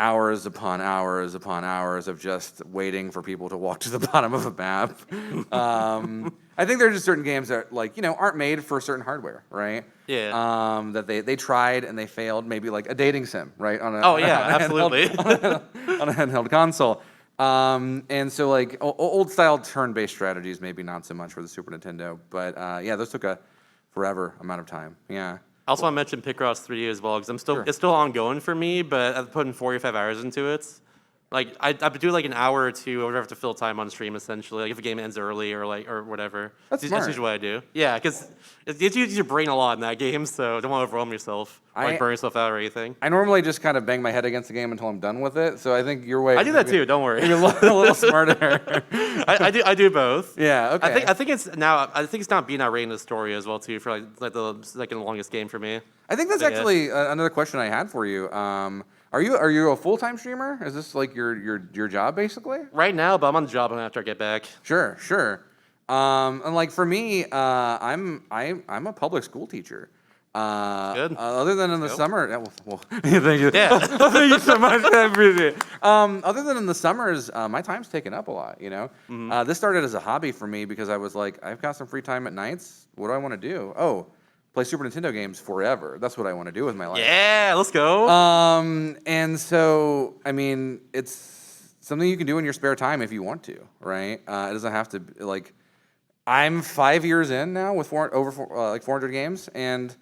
hours upon hours upon hours of just waiting for people to walk to the bottom of a map. I think there's just certain games that like aren't made for certain hardware, right? Yeah. That they tried and they failed. Maybe like a dating sim, right? Oh, yeah, absolutely. On a handheld console. And so like old style turn-based strategies, maybe not so much for the Super Nintendo, but yeah, those took a forever amount of time. Yeah. I also want to mention Picross 3D as well, because Sure. it's still ongoing for me, but I've put in 45 hours into it. Like I do like an hour or two, or whatever to fill time on stream essentially. Like if a game ends early or whatever. That's That's smart. usually what I do. Yeah, because it uses your brain a lot in that game, so don't want to overwhelm yourself, or like burn yourself out or anything. I normally just kind of bang my head against the game until I'm done with it. So I think your way. I do that too. Don't worry. You're a little smarter. I do both. Yeah. Okay. I think it's now being outrated in the story as well too for like the second longest game for me. I think that's But yeah. actually another question I had for you. Are you a full-time streamer? Is this like your job basically? Right now, but I'm on the job after I get back. Sure. And like for me, I'm a public school teacher. Good. Other than in the Go. summer, well, thank you. Yeah. Thank you so much. I appreciate it. Other than in the summers, my time's taken up a lot. This started as a hobby for me because I was like, I've got some free time at nights. What do I want to do? Oh, play Super Nintendo games forever. That's what I want to do with my life. Yeah, let's go. And so, I mean, it's something you can do in your spare time if you want to, right? It doesn't have to like. I'm 5 years in now with 400 games, and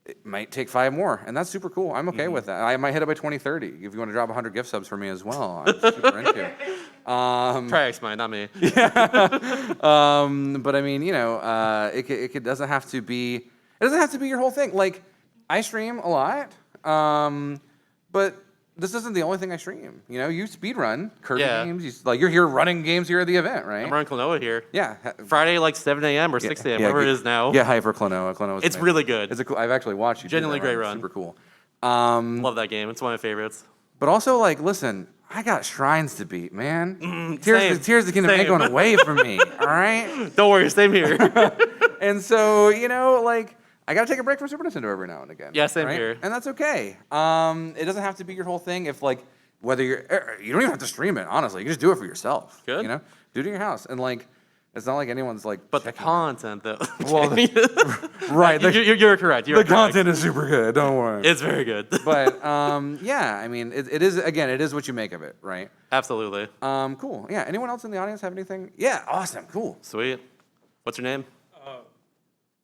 it might take 5 more, and that's super cool. I'm okay with that. I might hit it by 2030 if you want to drop 100 gift subs for me as well. I'm super into it. Triax mine, not me. But I mean, it doesn't have to be. It doesn't have to be your whole thing. Like, I stream a lot, but this isn't the only thing I stream. You speedrun Kirby games. You're here running games here at the event, right? I'm running Klonoa here. Yeah. Friday, like 7 a.m. or 6 a.m., whatever it is now. Yeah, hi for Klonoa. Klonoa's It's amazing. really good. It's I've actually watched you. Genuinely do that great run. Super cool. Love that game. It's one of my favorites. But also, like, listen, I got shrines to beat, man. same. Tears of the Kingdom ain't Same. going away from me, all right? Don't worry, same here. And so, like, I got to take a break from Super Nintendo every now and again. Yeah, same right? here. And that's okay. It doesn't have to be your whole thing. If, like, whether you don't even have to stream it, honestly. You can just do it for yourself. Good. Do it in your house. And, like, it's not like anyone's, like, But the content, though. Well, right. You're correct. You're The correct. content is super good. Don't worry. It's very good. But yeah, I mean, it is what you make of it, right? Absolutely. Cool. Yeah. Anyone else in the audience have anything? Yeah. Awesome. Cool. Sweet. What's your name?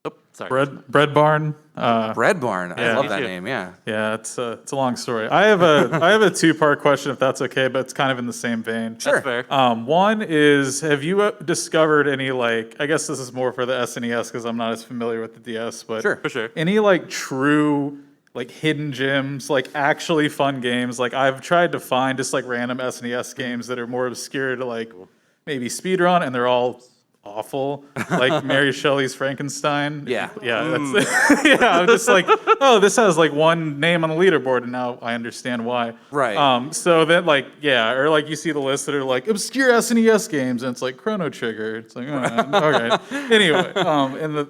Oh, sorry. Bread Barn. Bread Barn. I Yeah. love Me that too. name. Yeah. Yeah, it's a long story. I have a 2-part question if that's okay, but it's kind of in the same vein. Sure. That's fair. One is, have you discovered any I guess this is more for the SNES because I'm not as familiar with the DS, but Sure. For sure. any true hidden gems, actually fun games? I've tried to find just random SNES games that are more obscure to maybe speedrun, and they're all awful, like Mary Shelley's Frankenstein. Yeah. Yeah, that's yeah, I'm just oh, this has one name on the leaderboard, and now I understand why. Right. So then or you see the list that are obscure SNES games, and it's Chrono Trigger. It's okay. Anyway,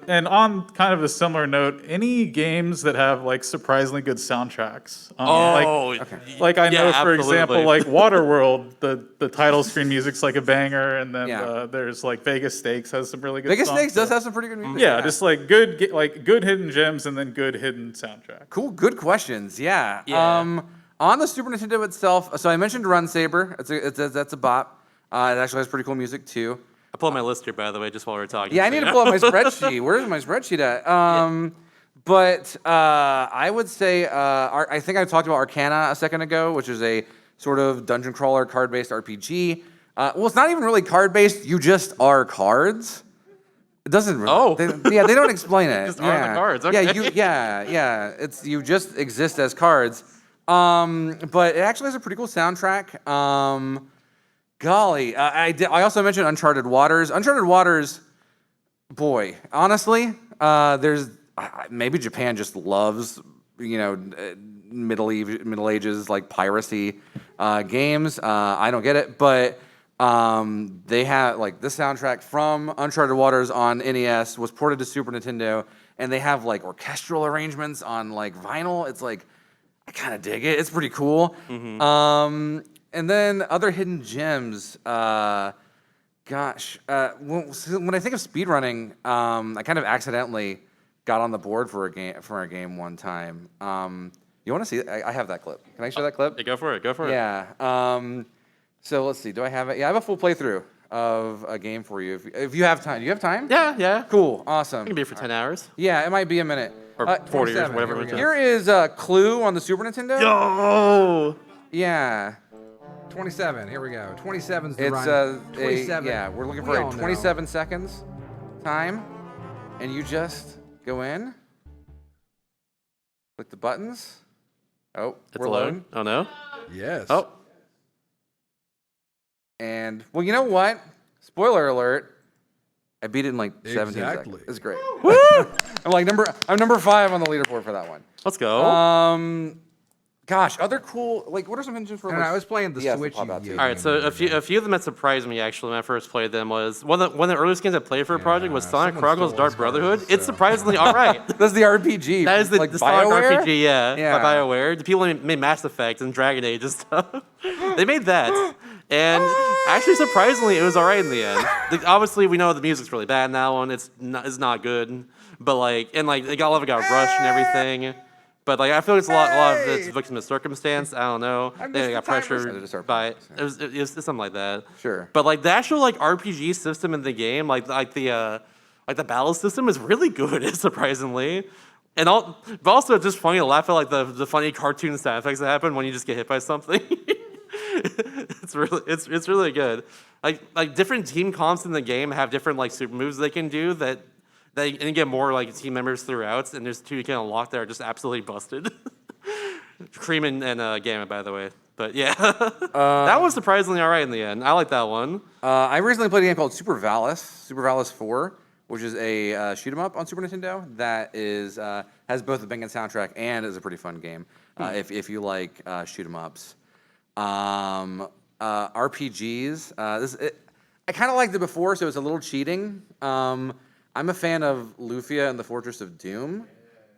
and on kind of a similar note, any games that have surprisingly good soundtracks. I know, Yeah, for example, absolutely. Waterworld, the title screen music's a banger, and then Yeah. there's Vegas Stakes has some really good Vegas songs. Snakes does have some pretty good music. Yeah, just good hidden gems and then good hidden soundtrack. Cool. Good questions. Yeah. Yeah. On the Super Nintendo itself, so I mentioned Run Saber. That's a bop. It actually has pretty cool music too. I pulled my list here, by the way, just while we were talking. Yeah, I so need to you pull up know. my spreadsheet. Where's my spreadsheet at? But I would say I think I talked about Arcana a second ago, which is a sort of dungeon crawler card-based RPG. Well, it's not even really card-based. You just are cards. It doesn't. Really, Oh. they don't explain it. Just are the cards, okay. Yeah. It's you just exist as cards. But it actually has a pretty cool soundtrack. Golly, I also mentioned Uncharted Waters. Uncharted Waters, boy, honestly, there's maybe Japan just loves Middle Ages piracy games. I don't get it, but they have this soundtrack from Uncharted Waters on NES was ported to Super Nintendo, and they have orchestral arrangements on vinyl. It's I kind of dig it. It's pretty cool. Mm-hmm. And then other hidden gems. When I think of speedrunning, I kind of accidentally got on the board for a game one time. You want to see it? I have that clip. Can I show that clip? Yeah, go for it. Go for it. Yeah. So let's see. Do I have it? Yeah, I have a full playthrough of a game for you. If you have time. Do you have time? Yeah, yeah. Cool. Awesome. It can be for 10 hours. Yeah, it might be a minute. Or 40 or 27, whatever. here we go. Here is Clue on the Super Nintendo. Oh! Yeah. 27. Here we go. 27's the It's run. 27. yeah, we're looking We for all a know. 27 seconds time, and you just go in, click the buttons. Oh, It's we're loading. loading. Oh, no? Yes. Oh. And well, you know what? Spoiler alert. I beat it in like 17 Exactly. seconds. It's great. I'm number 5 on the leaderboard for that one. Let's go. Gosh, other cool what are some engines for? And like, I was playing the yes, Switch. pop out you too. All right, so a few of them that surprised me actually when I first played them was one of the earliest games I played for a project was Sonic someone Chronicles stole Dark his Brotherhood. cards, It's so. surprisingly all right. That's the RPG. That is the, like the Sonic BioWare? RPG, yeah, Yeah. by BioWare. The people who made Mass Effect and Dragon Age and stuff. They made that. And actually, surprisingly, it was all right in the end. Obviously, we know the music's really bad in that one. It's not good. But it got rushed and everything. But I feel like it's a lot of it's victim of circumstance. I don't know. They got pressured by it. It was something like that. Sure. But the actual RPG system in the game, the battle system is really good, surprisingly. And but also it's just funny to laugh at the funny cartoon sound effects that happen when you just get hit by something. It's really good. Different team comps in the game have different super moves they can do that and you get more team members throughout, and there's 2 you can unlock that are just absolutely busted. Cream and Gamma, by the way. But yeah, that was surprisingly all right in the end. I like that one. I recently played a game called Super Valis 4, which is a shoot 'em up on Super Nintendo that is has both a banging soundtrack and is a pretty fun game if you like shoot 'em ups. RPGs. I kind of liked it before, so it's a little cheating. I'm a fan of Lufia and the Fortress of Doom,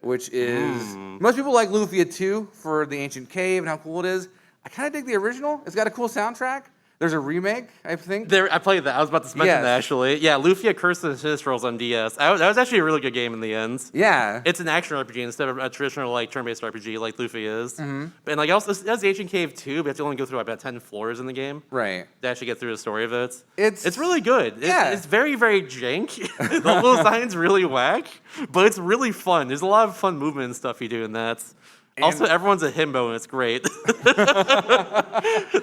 which is most people like Lufia 2 for the ancient cave and how cool it is. I kind of dig the original. It's got a cool soundtrack. There's a remake, I think. I played that. I was about to mention Yes. that actually. Yeah, Lufia Curse of the Sistrals on DS. That was actually a really good game in the end. Yeah. It's an action RPG instead of a traditional turn-based RPG like Lufia is. And also it has the Ancient Cave too, but you have to only go through about 10 floors in the game Right. to actually get through the story of it. It's really good. Yeah. It's very, very jank. The level design's really whack, but it's really fun. There's a lot of fun movement and stuff you do in that. Also, everyone's a himbo, and it's great.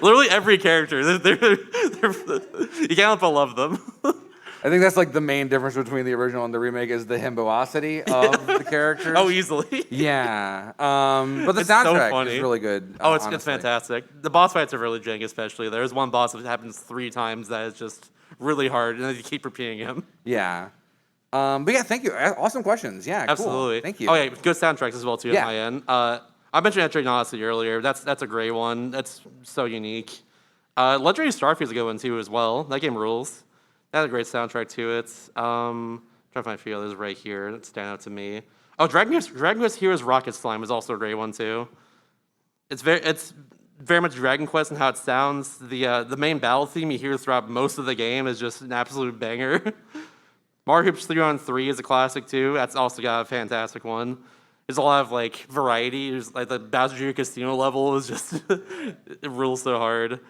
Literally every character. You can't help but love them. I think that's the main difference between the original and the remake is the himboosity of the characters. Oh, easily. Yeah. But the It's so soundtrack funny. is really good. Oh, it's honestly. fantastic. The boss fights are really jank, especially. There's one boss that happens 3 times that is just really hard, and then you keep repeating him. Yeah. But yeah, thank you. Awesome questions. Yeah, Absolutely. Cool. Thank you. Oh, yeah, good soundtracks as well, too, Yeah. at my end. I mentioned Entering Odyssey earlier. That's a great one. That's so unique. Legendary Starfield's a good one, too, as well. That game rules. That had a great soundtrack to it. Trying to find a few others right here that stand out to me. Oh, Dragon Quest Heroes Rocket Slime is also a great one, too. It's very much Dragon Quest and how it sounds. The main battle theme you hear throughout most of the game is just an absolute banger. Mario Hoops 3-on-3 is a classic too. That's also got a fantastic one. There's a lot of variety. There's the Bowser Jr. Casino level is just it rules so hard.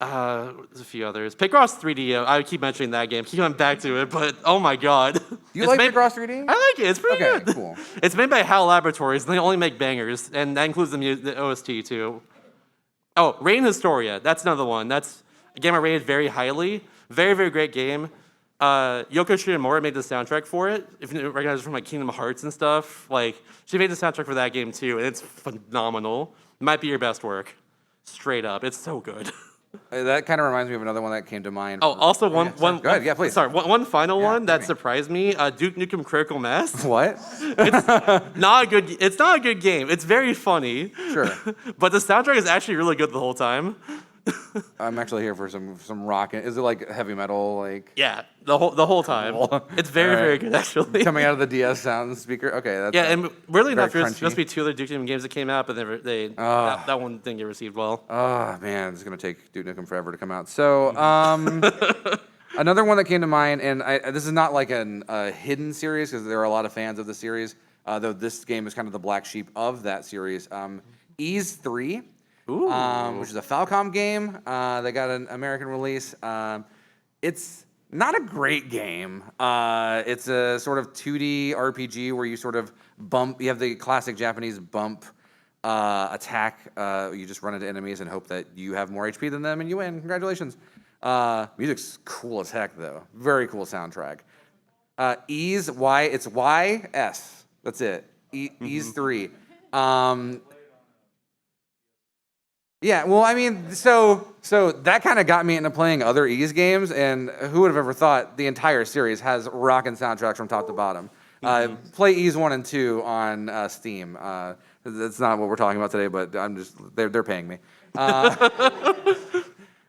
There's a few others. Picross 3D. I keep mentioning that game. Keep coming back to it, but oh my god. You It's like made- Picross 3D? I like it. It's pretty Okay, good. cool. It's made by HAL Laboratories, and they only make bangers, and that includes the OST too. Oh, Reign Historia. That's another one. That's a game I rated very highly. Very, very great game. Yoko Shinomura made the soundtrack for it. If you recognize it from Kingdom Hearts and stuff, she made the soundtrack for that game too, and it's phenomenal. It might be your best work, straight up. It's so good. That kind of reminds me of another one that came to mind. Oh, also one. Go ahead, yeah, please. Sorry, one final one that me. surprised me. Duke Nukem Critical Mass. What? Not a good. It's not a good game. It's very funny. Sure. But the soundtrack is actually really good the whole time. I'm actually here for some rock. Is it like heavy metal, like Yeah, the whole time. It's very, very good, actually. coming out of the DS sound speaker? Okay, that's Yeah, and weirdly enough, very there's supposed to crunchy. be 2 other Duke Nukem games that came out, but that one didn't get received well. Oh man, it's gonna take Duke Nukem forever to come out. So, another one that came to mind, and this is not like a hidden series because there are a lot of fans of the series. Though this game is kind of the black sheep of that series. Ease 3, which is a Falcom game. They got an American release. It's not a great game. It's a sort of 2D RPG where you sort of bump. You have the classic Japanese bump attack. You just run into enemies and hope that you have more HP than them and you win. Congratulations. Music's cool as heck though. Very cool soundtrack. Ease it's YS. That's it. Ease 3. Yeah, well, I mean, so that kind of got me into playing other Ease games, and who would have ever thought the entire series has rockin' soundtracks from top to bottom. Play Ease 1 and 2 on Steam. That's not what we're talking about today, but they're paying me.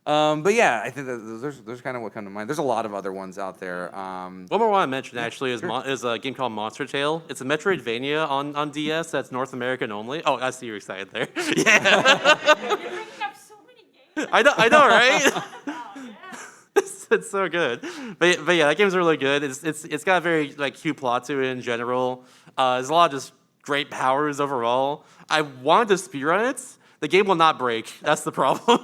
But yeah, I think that those kind of what come to mind. There's a lot of other ones out there. One more one I mentioned actually is a game called Monster Tale. It's a Metroidvania on DS that's North American only. Oh, I see you're excited there. Yeah. You're bringing up so many games. I know, right? It's so good. But yeah, that game's really good. It's got a very like cute plot to it in general. There's a lot of just great powers overall. I wanted to speedrun it. The game will not break. That's the problem.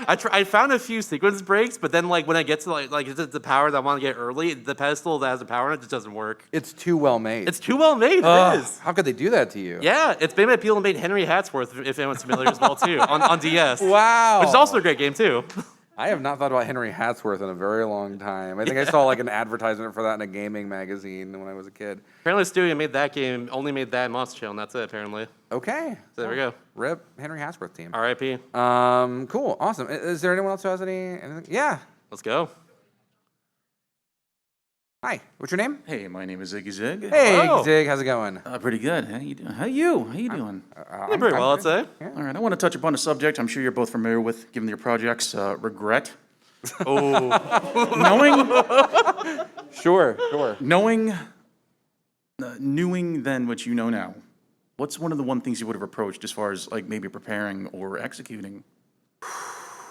I found a few sequence breaks, but then like when I get to like the power that I want to get early, the pedestal that has the power in it just doesn't work. It's too well made. It's too well made. It is. How could they do that to you? Yeah, it's made by people who made Henry Hatsworth, if anyone's familiar as well too, on DS. Wow. Which is also a great game too. I have not thought about Henry Hatsworth in a very long time. I think I saw like an advertisement for that in a gaming magazine when I was a kid. Apparently, the studio made that game, only made that Monster Trail, and that's it. Apparently, Okay. so there we go. Rip Henry Hatsworth team. R.I.P. Cool. Awesome. Is there anyone else who has anything? Yeah. Let's go. Hi. What's your name? Hey, my name is Ziggy Zig. Hey, Hello. Zig. How's it going? Pretty good. How you doing? How you doing? Did pretty well, I'd say. All right. I want to touch upon a subject I'm sure you're both familiar with, given your projects. Regret. Oh, Sure. Knowing then what you know now. What's one of the things you would have approached as far as like maybe preparing or executing? all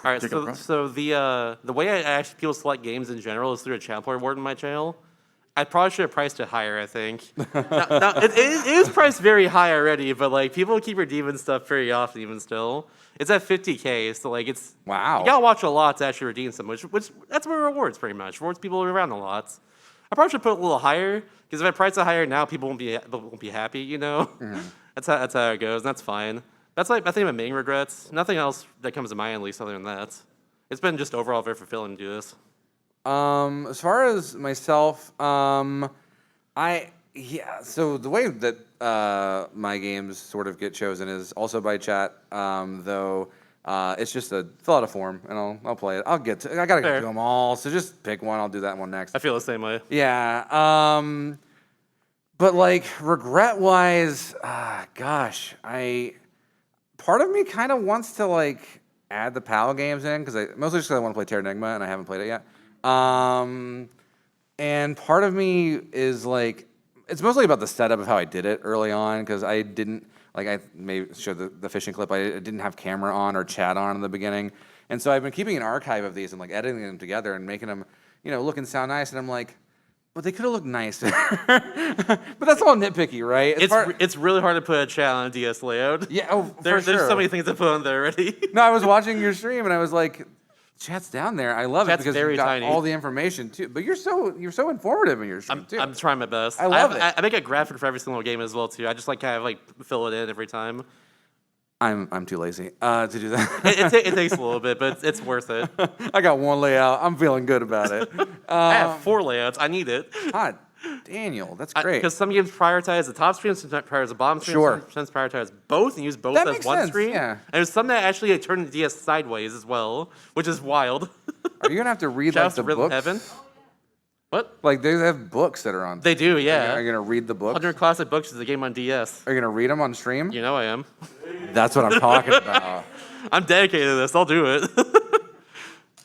right. Particular So the way I actually people select games in general is through a channel point award in my channel. I probably should have priced it higher. I think. Now, it is priced very high already, but like people keep redeeming stuff very often, even still. It's at 50K, so like it's Wow. You gotta watch a lot to actually redeem some, which that's what rewards pretty much. Rewards people around a lot. I probably should put it a little higher because if I price it higher now, people won't be happy. You know, that's how it goes, and that's fine. That's like I think my main regrets. Nothing else that comes to mind, at least other than that. It's been just overall very fulfilling to do this. As far as myself, so the way that my games sort of get chosen is also by chat, though it's just a fill out a form and I'll play it. I gotta get Fair. to them all, so just pick one. I'll do that one next. I feel the same way. Yeah. But like regret wise, gosh, part of me kind of wants to like add the PAL games in mostly just because I want to play Terranigma and I haven't played it yet. And part of me is like, it's mostly about the setup of how I did it early on because I didn't, like I maybe showed the fishing clip, I didn't have camera on or chat on in the beginning. And so I've been keeping an archive of these and like editing them together and making them, look and sound nice. And I'm like, but they could have looked nicer. But that's all nitpicky, right? It's really hard to put a chat on a DS layout. Yeah, for There's sure. so many things to put on there already. No, I was watching your stream and I was like, chat's down there. I love it Chat's because very you've got tiny. all the information too. But you're so informative in your stream too. I'm trying my best. I love it. I make a graphic for every single game as well too. I just like kind of like fill it in every time. I'm too lazy to do that. It takes a little bit, but it's worth it. I got one layout. I'm feeling good about it. I have 4 layouts. I need it. God, Daniel, that's great. Because some games prioritize the top screen, some prioritize the bottom screen, Sure. some prioritize both and use both That as makes one sense, screen. yeah. And there's some that actually turn the DS sideways as well, which is wild. Are you gonna have to read Shout like out the to Rhythm books? Heaven. What? Like they have books that are on. They do, yeah. Are you gonna read the books? 100 Classic Books is a game on DS. Are you gonna read them on stream? You know I am. That's what I'm talking about. I'm dedicated to this. I'll do it.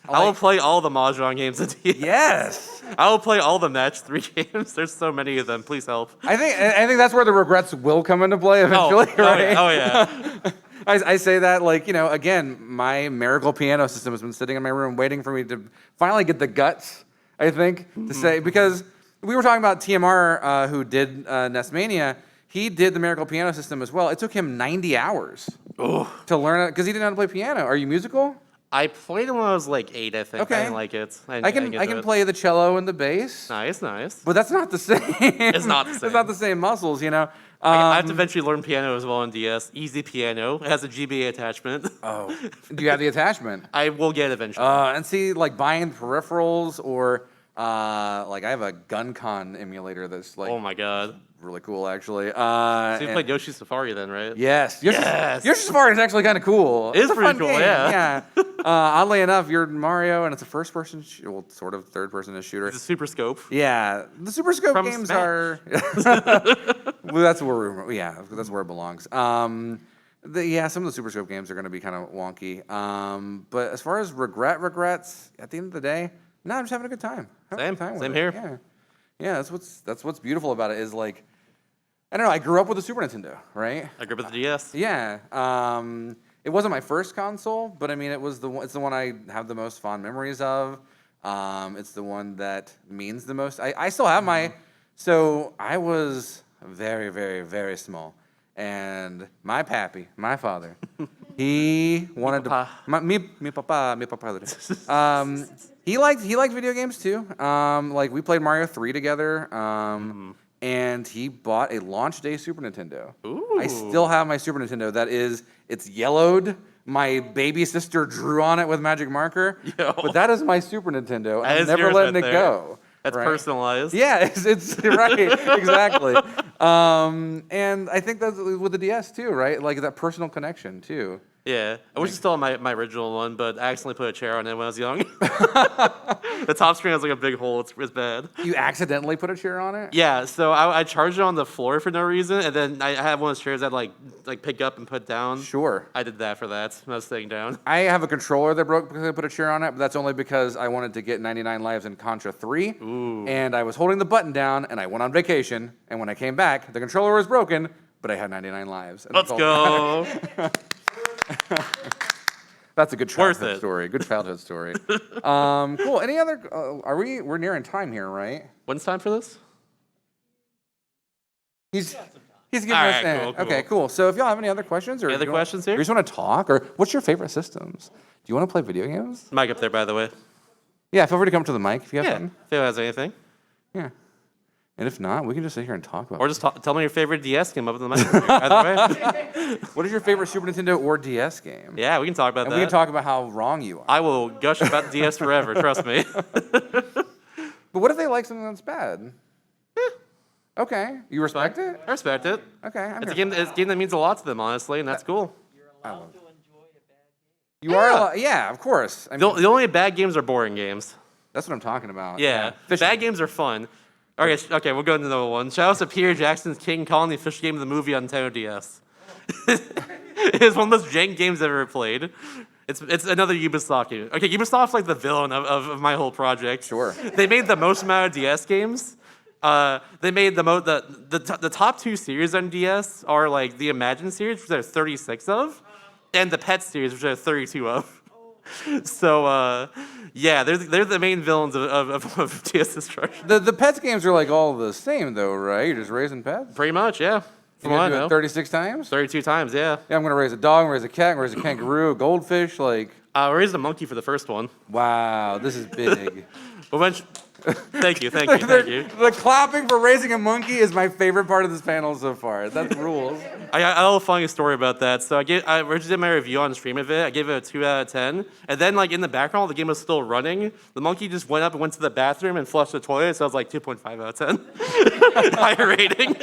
I will play all the Mahjong games in DS. Yes. I will play all the Match 3 games. There's so many of them. Please help. I think that's where the regrets will come into play eventually, right? Yeah. I say that like, again, my Miracle piano system has been sitting in my room waiting for me to finally get the guts, I think, to say, because we were talking about TMR, who did NESMania. He did the Miracle piano system as well. It took him 90 hours to learn it because he didn't know how to play piano. Are you musical? I played it when I was like 8, I think. Okay. I didn't like it. I can play the cello and the bass. Nice. But that's not the same. It's not the same. It's not the same muscles, I have to eventually learn piano as well on DS. Easy Piano. It has a GBA attachment. Oh, do you have the attachment? I will get it eventually. And see, like buying peripherals or like I have a GunCon emulator that's like Oh my god. really cool actually. So you played Yoshi Safari then, right? Yes. Yes. Yoshi Safari is actually kind of cool. It is It's a pretty fun cool, game, yeah. Oddly enough, you're Mario, and it's a first-person, well, sort of third-person shooter. It's a Super Scope. Yeah, the Super Scope From games Smash. are. Well, that's where it belongs. Some of the Super Scope games are going to be kind of wonky. But as far as regrets, at the end of the day, no, I'm just having a good time. Having a Same. good time with Same it. here. Yeah, that's what's beautiful about it is like, I don't know. I grew up with the Super Nintendo, right? I grew up with the DS. Yeah. It wasn't my first console, but I mean, it's the one I have the most fond memories of. It's the one that means the most. I still have so I was very, very, very small, and my pappy, my father, he wanted to. Mi papa. He liked video games too. Like we played Mario 3 together. And he bought a launch day Super Nintendo. Ooh. I still have my Super Nintendo. It's yellowed. My baby sister drew on it with magic marker. Yo. But that is my Super Nintendo. That I'm is never yours letting right it there. go. That's right? personalized. Yeah, it's right, exactly. And I think that's with the DS too, right? Like that personal connection too. Yeah, I wish I still had my original one, but I accidentally put a chair on it when I was young. The top screen has like a big hole. It's bad. You accidentally put a chair on it? Yeah, so I charged it on the floor for no reason, and then I had one of those chairs that like pick up and put down. Sure. I did that for that when I was sitting down. I have a controller that broke because I put a chair on it, but that's only because I wanted to get 99 lives in Contra 3. Ooh. And I was holding the button down, and I went on vacation, and when I came back, the controller was broken, but I had 99 lives. And Let's that's all- go. That's a good Worth childhood it. story. Good childhood story. Cool. Any other? We're nearing time here, right? When's time for this? He's giving All us. right, cool. Okay, cool. So if y'all have any other questions, or Any other you want- questions here? or you just want to talk, or what's your favorite systems? Do you want to play video games? Mic up there, by the way. Yeah, feel free to come to the mic if you have Yeah, something. if anyone has anything. Yeah. And if not, we can just sit here and talk about Or it. just tell me your favorite DS game up in the mic. Either way. What is your favorite Super Nintendo or DS game? Yeah, we can talk about And that. we can talk about how wrong you are. I will gush about the DS forever, trust me. But what if they like something that's bad? Okay. You respect it? I respect it. Okay. It's a game that means a lot to them, honestly, and that's cool. You are, yeah, of course. I mean, The only bad games are boring games. that's what I'm talking about. Yeah, Fishing. bad games are fun. Okay, we'll go into another one. Shout out to Peter Jackson's King Colony Fish Game of the movie on Nintendo DS. It's one of the most jank games I've ever played. It's another Ubisoft game. Okay, Ubisoft's like the villain of my whole project. Sure. They made the most amount of DS games. They made the top 2 series on DS are like the Imagine series, which there are 36 of, and the Pet series, which there are 32 of. So yeah, they're the main villains of DS destruction. The pets games are like all the same though, right? You're just raising pets? Pretty much, yeah. From You're what I gonna do know. it 36 times? 32 times, yeah. Yeah, I'm gonna raise a dog, I'm gonna raise a cat, I'm gonna raise a kangaroo, a goldfish, like, We raised a monkey for the first one. wow, this is big. Thank you. The clapping for raising a monkey is my favorite part of this panel so far. That's rules. I have a funny story about that. So I originally did my review on stream of it. I gave it a 2 out of 10. And then like in the background, the game was still running. The monkey just went up and went to the bathroom and flushed the toilet. So I was like 2.5 out of 10. Higher rating.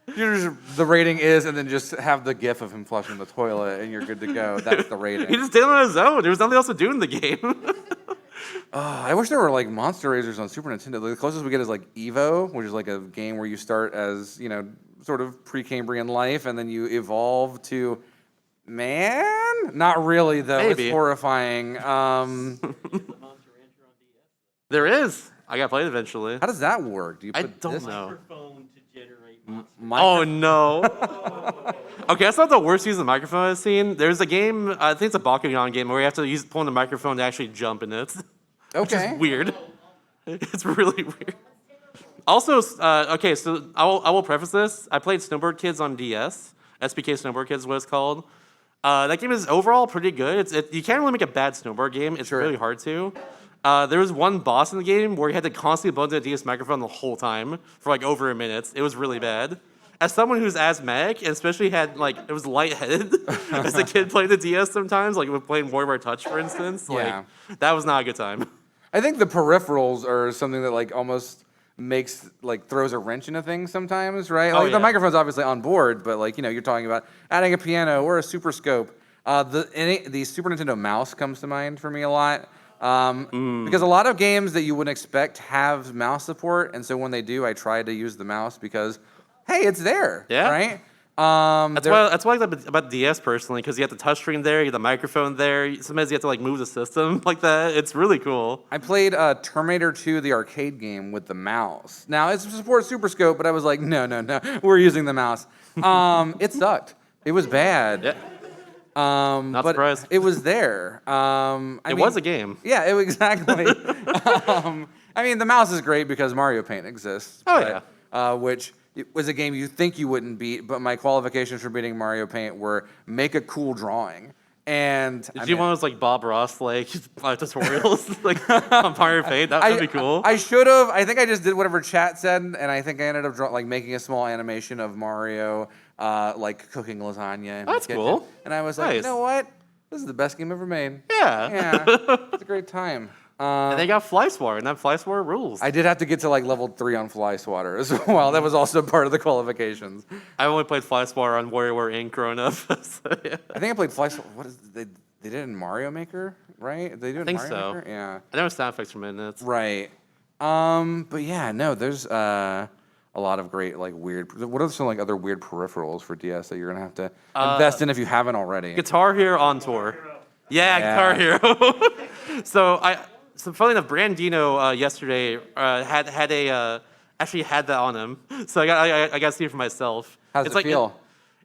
The rating is, and then just have the gif of him flushing the toilet, and you're good to go. That's the He rating. just did it on his own. There was nothing else to do in the game. I wish there were like monster raisers on Super Nintendo. The closest we get is like Evo, which is like a game where you start as, sort of pre-Cambrian life, and then you evolve to Man, not really though. Maybe. It's horrifying. There is. I got played eventually. How does that work? Do you I put don't this know. mic- Oh no. Okay, that's not the worst use of the microphone I've seen. There's a game, I think it's a Bakugan game, where you have to pull the microphone to actually jump in it. Which Okay. is weird. It's really weird. Also, okay, so I will preface this. I played Snowboard Kids on DS. SBK Snowboard Kids is what it's called. That game is overall pretty good. You can't really make a bad snowboard game. It's really hard to. There was one boss in the game where you had to constantly blow into the DS microphone the whole time for like over a minute. It was really bad. As someone who's asthmatic, and especially it was lightheaded as a kid playing the DS sometimes, like with playing Warrior Touch, for instance. Yeah. That was not a good time. I think the peripherals are something that like almost makes like throws a wrench into things sometimes, right? Like the yeah. microphone's obviously on board, but like you're talking about adding a piano or a super scope. The Super Nintendo mouse comes to mind for me a lot. Because a lot of games that you wouldn't expect have mouse support, and so when they do, I try to use the mouse because, hey, it's there, Yeah. right? That's why I like about DS personally, because you have the touchscreen there, you have the microphone there. Sometimes you have to like move the system like that. It's really cool. I played Terminator 2, the arcade game, with the mouse. Now, it supports Super Scope, but I was like, no, we're using the mouse. It sucked. It was bad. Yeah. Not surprised. It was there. It was a game. Yeah, exactly. I mean, the mouse is great because Mario Paint exists. Oh, yeah. Which was a game you think you wouldn't beat, but my qualifications for beating Mario Paint were make a cool drawing. And Did you want those like Bob Ross like tutorials like on Mario Paint? That'd be cool. I should have. I think I just did whatever chat said, and I think I ended up making a small animation of Mario like cooking lasagna. In That's the kitchen. cool. And I was like, you Nice. know what? This is the best game ever made. Yeah. Yeah, it's a great time. And they got Fly Swatter, and that Fly Swatter rules. I did have to get to like level 3 on Fly Swatter as well. That was also part of the qualifications. I only played Fly Swatter on WarioWare Inc. growing up. So, yeah. I think I played Fly Swatter. What is they did it in Mario Maker, right? They do it in think Mario so. Maker? Yeah. I know sound effects from it. Right. But yeah, no, there's a lot of great like weird. What are some like other weird peripherals for DS that you're gonna have to invest in if you haven't already? Guitar Hero on tour. Yeah, Guitar Hero. So funny enough, Brandino yesterday actually had that on him. So I got to see it for myself. How's it's it feel?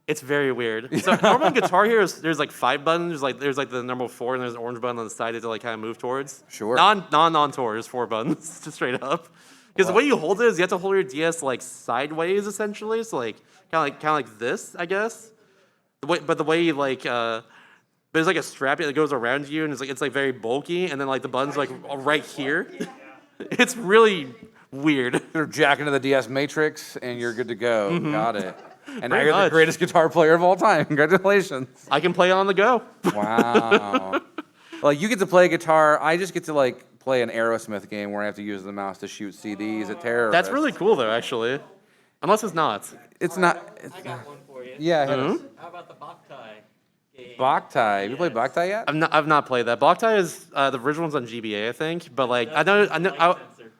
It's very weird. So normally in Guitar Hero, there's like 5 buttons. There's like the number 4, and there's an orange button on the side to like kind of move towards. Sure. On tour is 4 buttons, just straight up. Because the way you hold it is you have to hold your DS like sideways essentially, so like kind of like this, I guess. But the way you like there's like a strap that goes around you, and it's like very bulky, and then like the buttons like right here. It's really weird. You're jack into the DS Matrix, and you're good to go. Got it. And now Pretty you're the much. greatest guitar player of all time. Congratulations. I can play it on the go. Wow. Like you get to play guitar. I just get to like play an Aerosmith game where I have to use the mouse to shoot CDs at terrorists. That's really cool though, actually. Unless it's not. It's not. I got one for you. Yeah. hit us. How about the Boktai game? Boktai. Have you played Boktai yet? I've not played that. Boktai is the original one's on GBA, I think. But like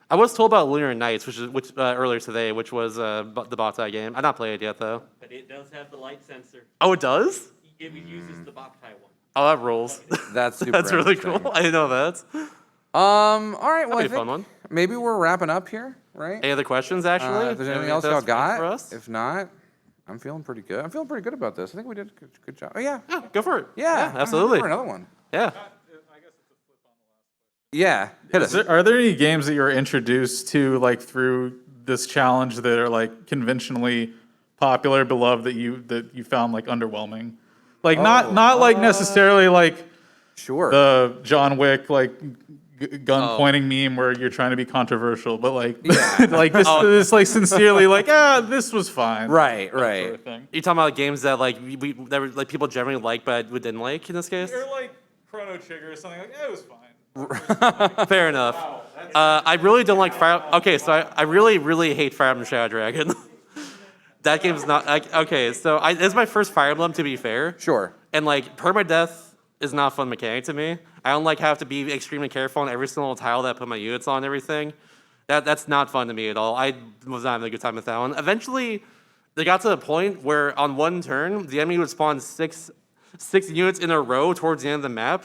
I was told about Lunar Nights, which earlier today, which was the Boktai game. I've not played it yet though. But it does have the light sensor. Oh, it does? It uses the Boktai one. Oh, that rules. That's super That's really interesting. cool. I didn't know that. All right. Well, That'd I be a fun think one. maybe we're wrapping up here, right? Any other questions, actually? If there's anything else y'all got, if not, I'm feeling pretty good. I'm feeling pretty good about this. I think we did a good job. Oh yeah. Yeah, go for it. Yeah. I'm absolutely. ready for another one. Yeah. Yeah. Hit us. Are there any games that you're introduced to like through this challenge that are like conventionally popular, beloved that you found like underwhelming? Like not like necessarily like Sure. the John Wick like gun pointing meme where you're trying to be controversial, but like like this like sincerely like this was fine. Right. Sort Right. of thing. You talking about games that like that were, like people generally like but we didn't like in this case? Or like Chrono Trigger or something like it was fine. Fair enough. I really don't like Fire. Okay, so I really hate Fire Emblem Shadow Dragon. That game's not okay. So it's my first Fire Emblem, to be fair. Sure. And like permadeath is not a fun mechanic to me. I don't like have to be extremely careful on every single tile that I put my units on and everything. That's not fun to me at all. I was not having a good time with that one. Eventually, they got to the point where on one turn, the enemy would spawn 6 6 units in a row towards the end of the map,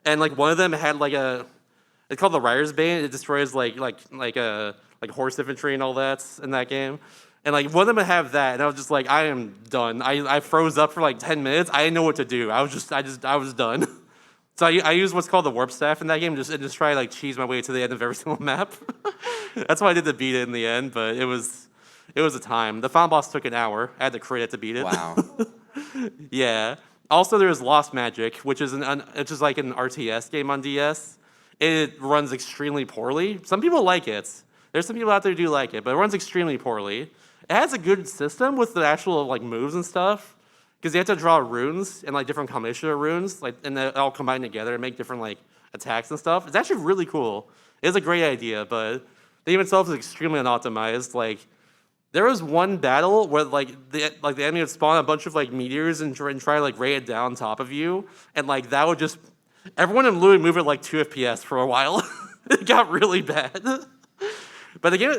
and like one of them had like it's called the Rider's Bane. It destroys like horse infantry and all that in that game. And like one of them would have that, and I was just like, I am done. I froze up for like 10 minutes. I didn't know what to do. I was done. So I used what's called the warp staff in that game, just try to like cheese my way to the end of every single map. That's why I did the beat it in the end, but it was a time. The final boss took an hour. I had to crit it to beat it. Wow. Yeah. Also, there's Lost Magic, which is like an RTS game on DS. It runs extremely poorly. Some people like it. There's some people out there who do like it, but it runs extremely poorly. It has a good system with the actual like moves and stuff, because you have to draw runes and like different combinations of runes, like and they all combine together and make different like attacks and stuff. It's actually really cool. It's a great idea, but the game itself is extremely unoptimized. Like there was one battle where the enemy would spawn a bunch of like meteors and try to like raid it down on top of you, and like that would just everyone in Blue would move at like 2 FPS for a while. It got really bad. But the game,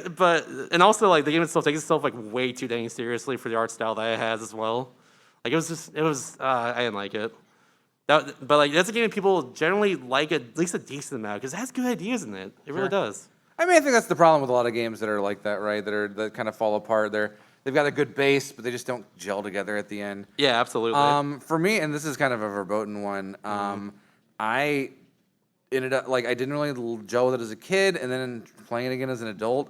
and also like the game itself takes itself like way too dang seriously for the art style that it has as well. Like I didn't like it. But like that's a game that people generally like at least a decent amount because it has good ideas in it. It really does. I mean, I think that's the problem with a lot of games that are like that, right? That kind of fall apart. They've got a good base, but they just don't gel together at the end. Yeah, absolutely. For me, and this is kind of a verboten one. I ended up like I didn't really gel with it as a kid, and then playing it again as an adult.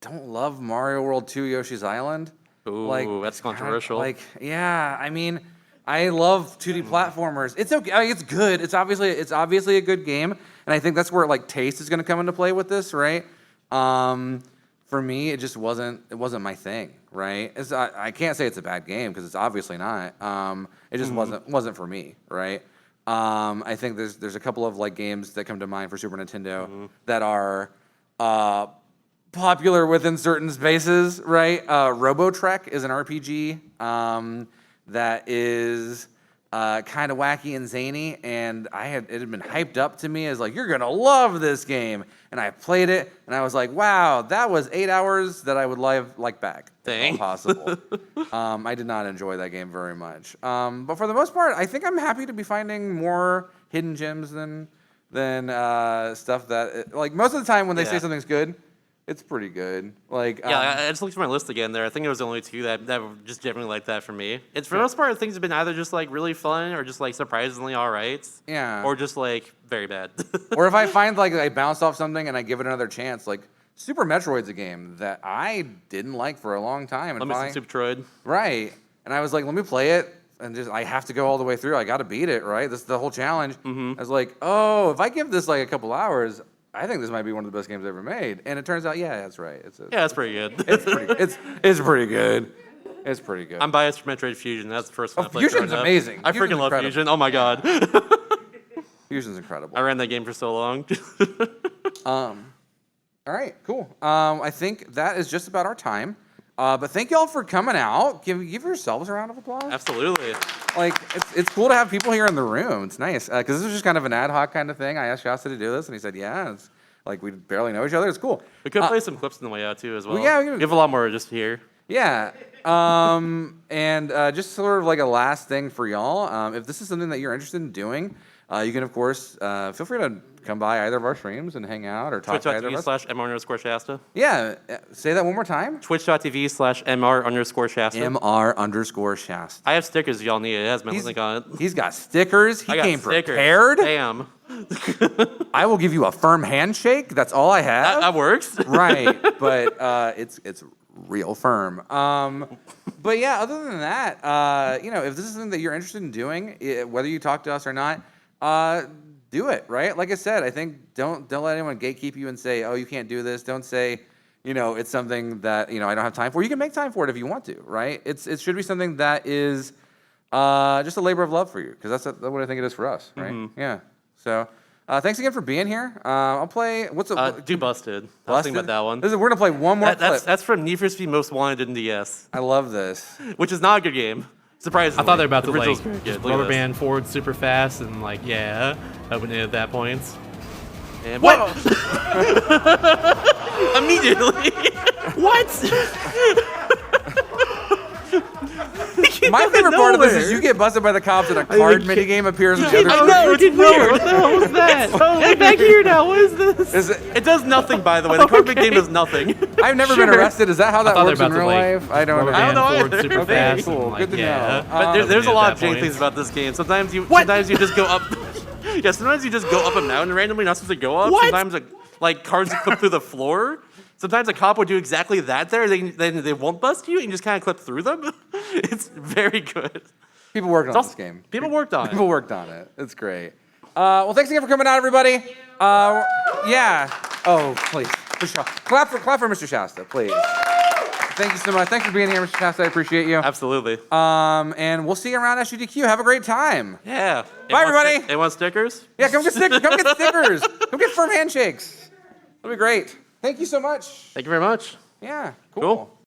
I don't love Mario World 2 Yoshi's Island. Ooh, that's controversial. Yeah, I mean, I love 2D platformers. It's okay. I mean, it's good. It's obviously a good game, and I think that's where like taste is going to come into play with this, right? For me, it just wasn't. It wasn't my thing, right? I can't say it's a bad game because it's obviously not. It just wasn't for me, right? I think there's a couple of like games that come to mind for Super Nintendo that are popular within certain spaces, right? Robotrek is an RPG that is kind of wacky and zany, and it had been hyped up to me as like, you're gonna love this game, and I played it, and I was like, wow, that was 8 hours that I would like back. Dang. If possible. I did not enjoy that game very much, but for the most part, I think I'm happy to be finding more hidden gems than stuff that like most of the time when they say something's good, it's pretty good. Like I just looked through my list again there. I think it was the only two that were just generally like that for me. It's for the most part, things have been either just like really fun or just like surprisingly all right. Yeah. Or just like very bad. Or if I find like I bounced off something and I give it another chance, like Super Metroid's a game that I didn't like for a long time. Let me see Super Troid. Right. And I was like, let me play it. And I have to go all the way through. I got to beat it, right? This is the whole challenge. I was like, oh, if I give this like a couple hours, I think this might be one of the best games ever made. And it turns out, yeah, that's right. That's pretty good. It's pretty good. It's pretty good. I'm biased for Metroid Fusion. That's the first one I played. Fusion's growing up. amazing. I Fusion's freaking love incredible. Fusion. Oh my god. Fusion's incredible. I ran that game for so long. All right, cool. I think that is just about our time. But thank y'all for coming out. Give yourselves a round of applause. Absolutely. Like, it's cool to have people here in the room. It's nice. Because this was just kind of an ad hoc kind of thing. I asked Shasta to do this, and he said, yeah. It's like we barely know each other. It's cool. We could play some clips on the way out, too, as well. yeah, we have a lot more just here. Yeah. And just sort of like a last thing for y'all. If this is something that you're interested in doing, you can, of course, feel free to come by either of our streams and hang out or talk to either of us. Twitch.tv/MR_Shasta. Yeah. Say that one more time. Twitch.tv/MR_Shasta. MR_Shasta. I have stickers if y'all need it. It has my link on it. He's got stickers. He I got came stickers. prepared. Damn. I will give you a firm handshake. That's all I have. That works. Right, but it's real firm. But yeah, other than that, if this is something that you're interested in doing, whether you talk to us or not, do it. Right, like I said, I think don't let anyone gatekeep you and say, oh, you can't do this. Don't say, it's something that I don't have time for. You can make time for it if you want to. Right, it should be something that is just a labor of love for you, because that's what I think it is for us. Right, yeah. So. Thanks again for being here. I'll play. Do Busted. I was thinking about that one. We're gonna play one more clip. That's from Need for Speed Most Wanted in DS. I love this. Which is not a good game. Surprisingly. I thought they were about to The like original's very good. just Look at rubber this. band forward super fast and like open it at that point. And What? Immediately. What? My favorite part of this is nowhere. you get busted by the cops and a card minigame appears on the other I screen. know, it's weird. What the hell was that? I'm back here now. What is this? Is it, It does nothing, by the way. The card game does nothing. I've never been arrested. Is that how that thought they works were in about to, real like, life? I don't know. I don't know forward either. super Okay, fast. cool. and, like, Good to yeah. know. But there's a at lot that of jank point. things about this game. Sometimes you just go up. Yeah, sometimes you just go up a mountain randomly, not supposed to go up. What? Sometimes like cards clip through the floor. Sometimes a cop would do exactly that there. Then they won't bust you, and you just kind of clip through them. It's very good. People worked on It's this game. People worked on People it. worked on it. It's great. Well, thanks again for coming out, everybody. Yeah. Oh, please. Clap for Mr. Shasta, please. Thank you so much. Thanks for being here, Mr. Shasta. I appreciate you. Absolutely. And we'll see you around SUDQ. Have a great time. Yeah. Bye, everybody. They want stickers? Yeah, come get stickers. Come get stickers. Come get firm handshakes. That'll be great. Thank you so much. Thank you very much. Yeah, Cool.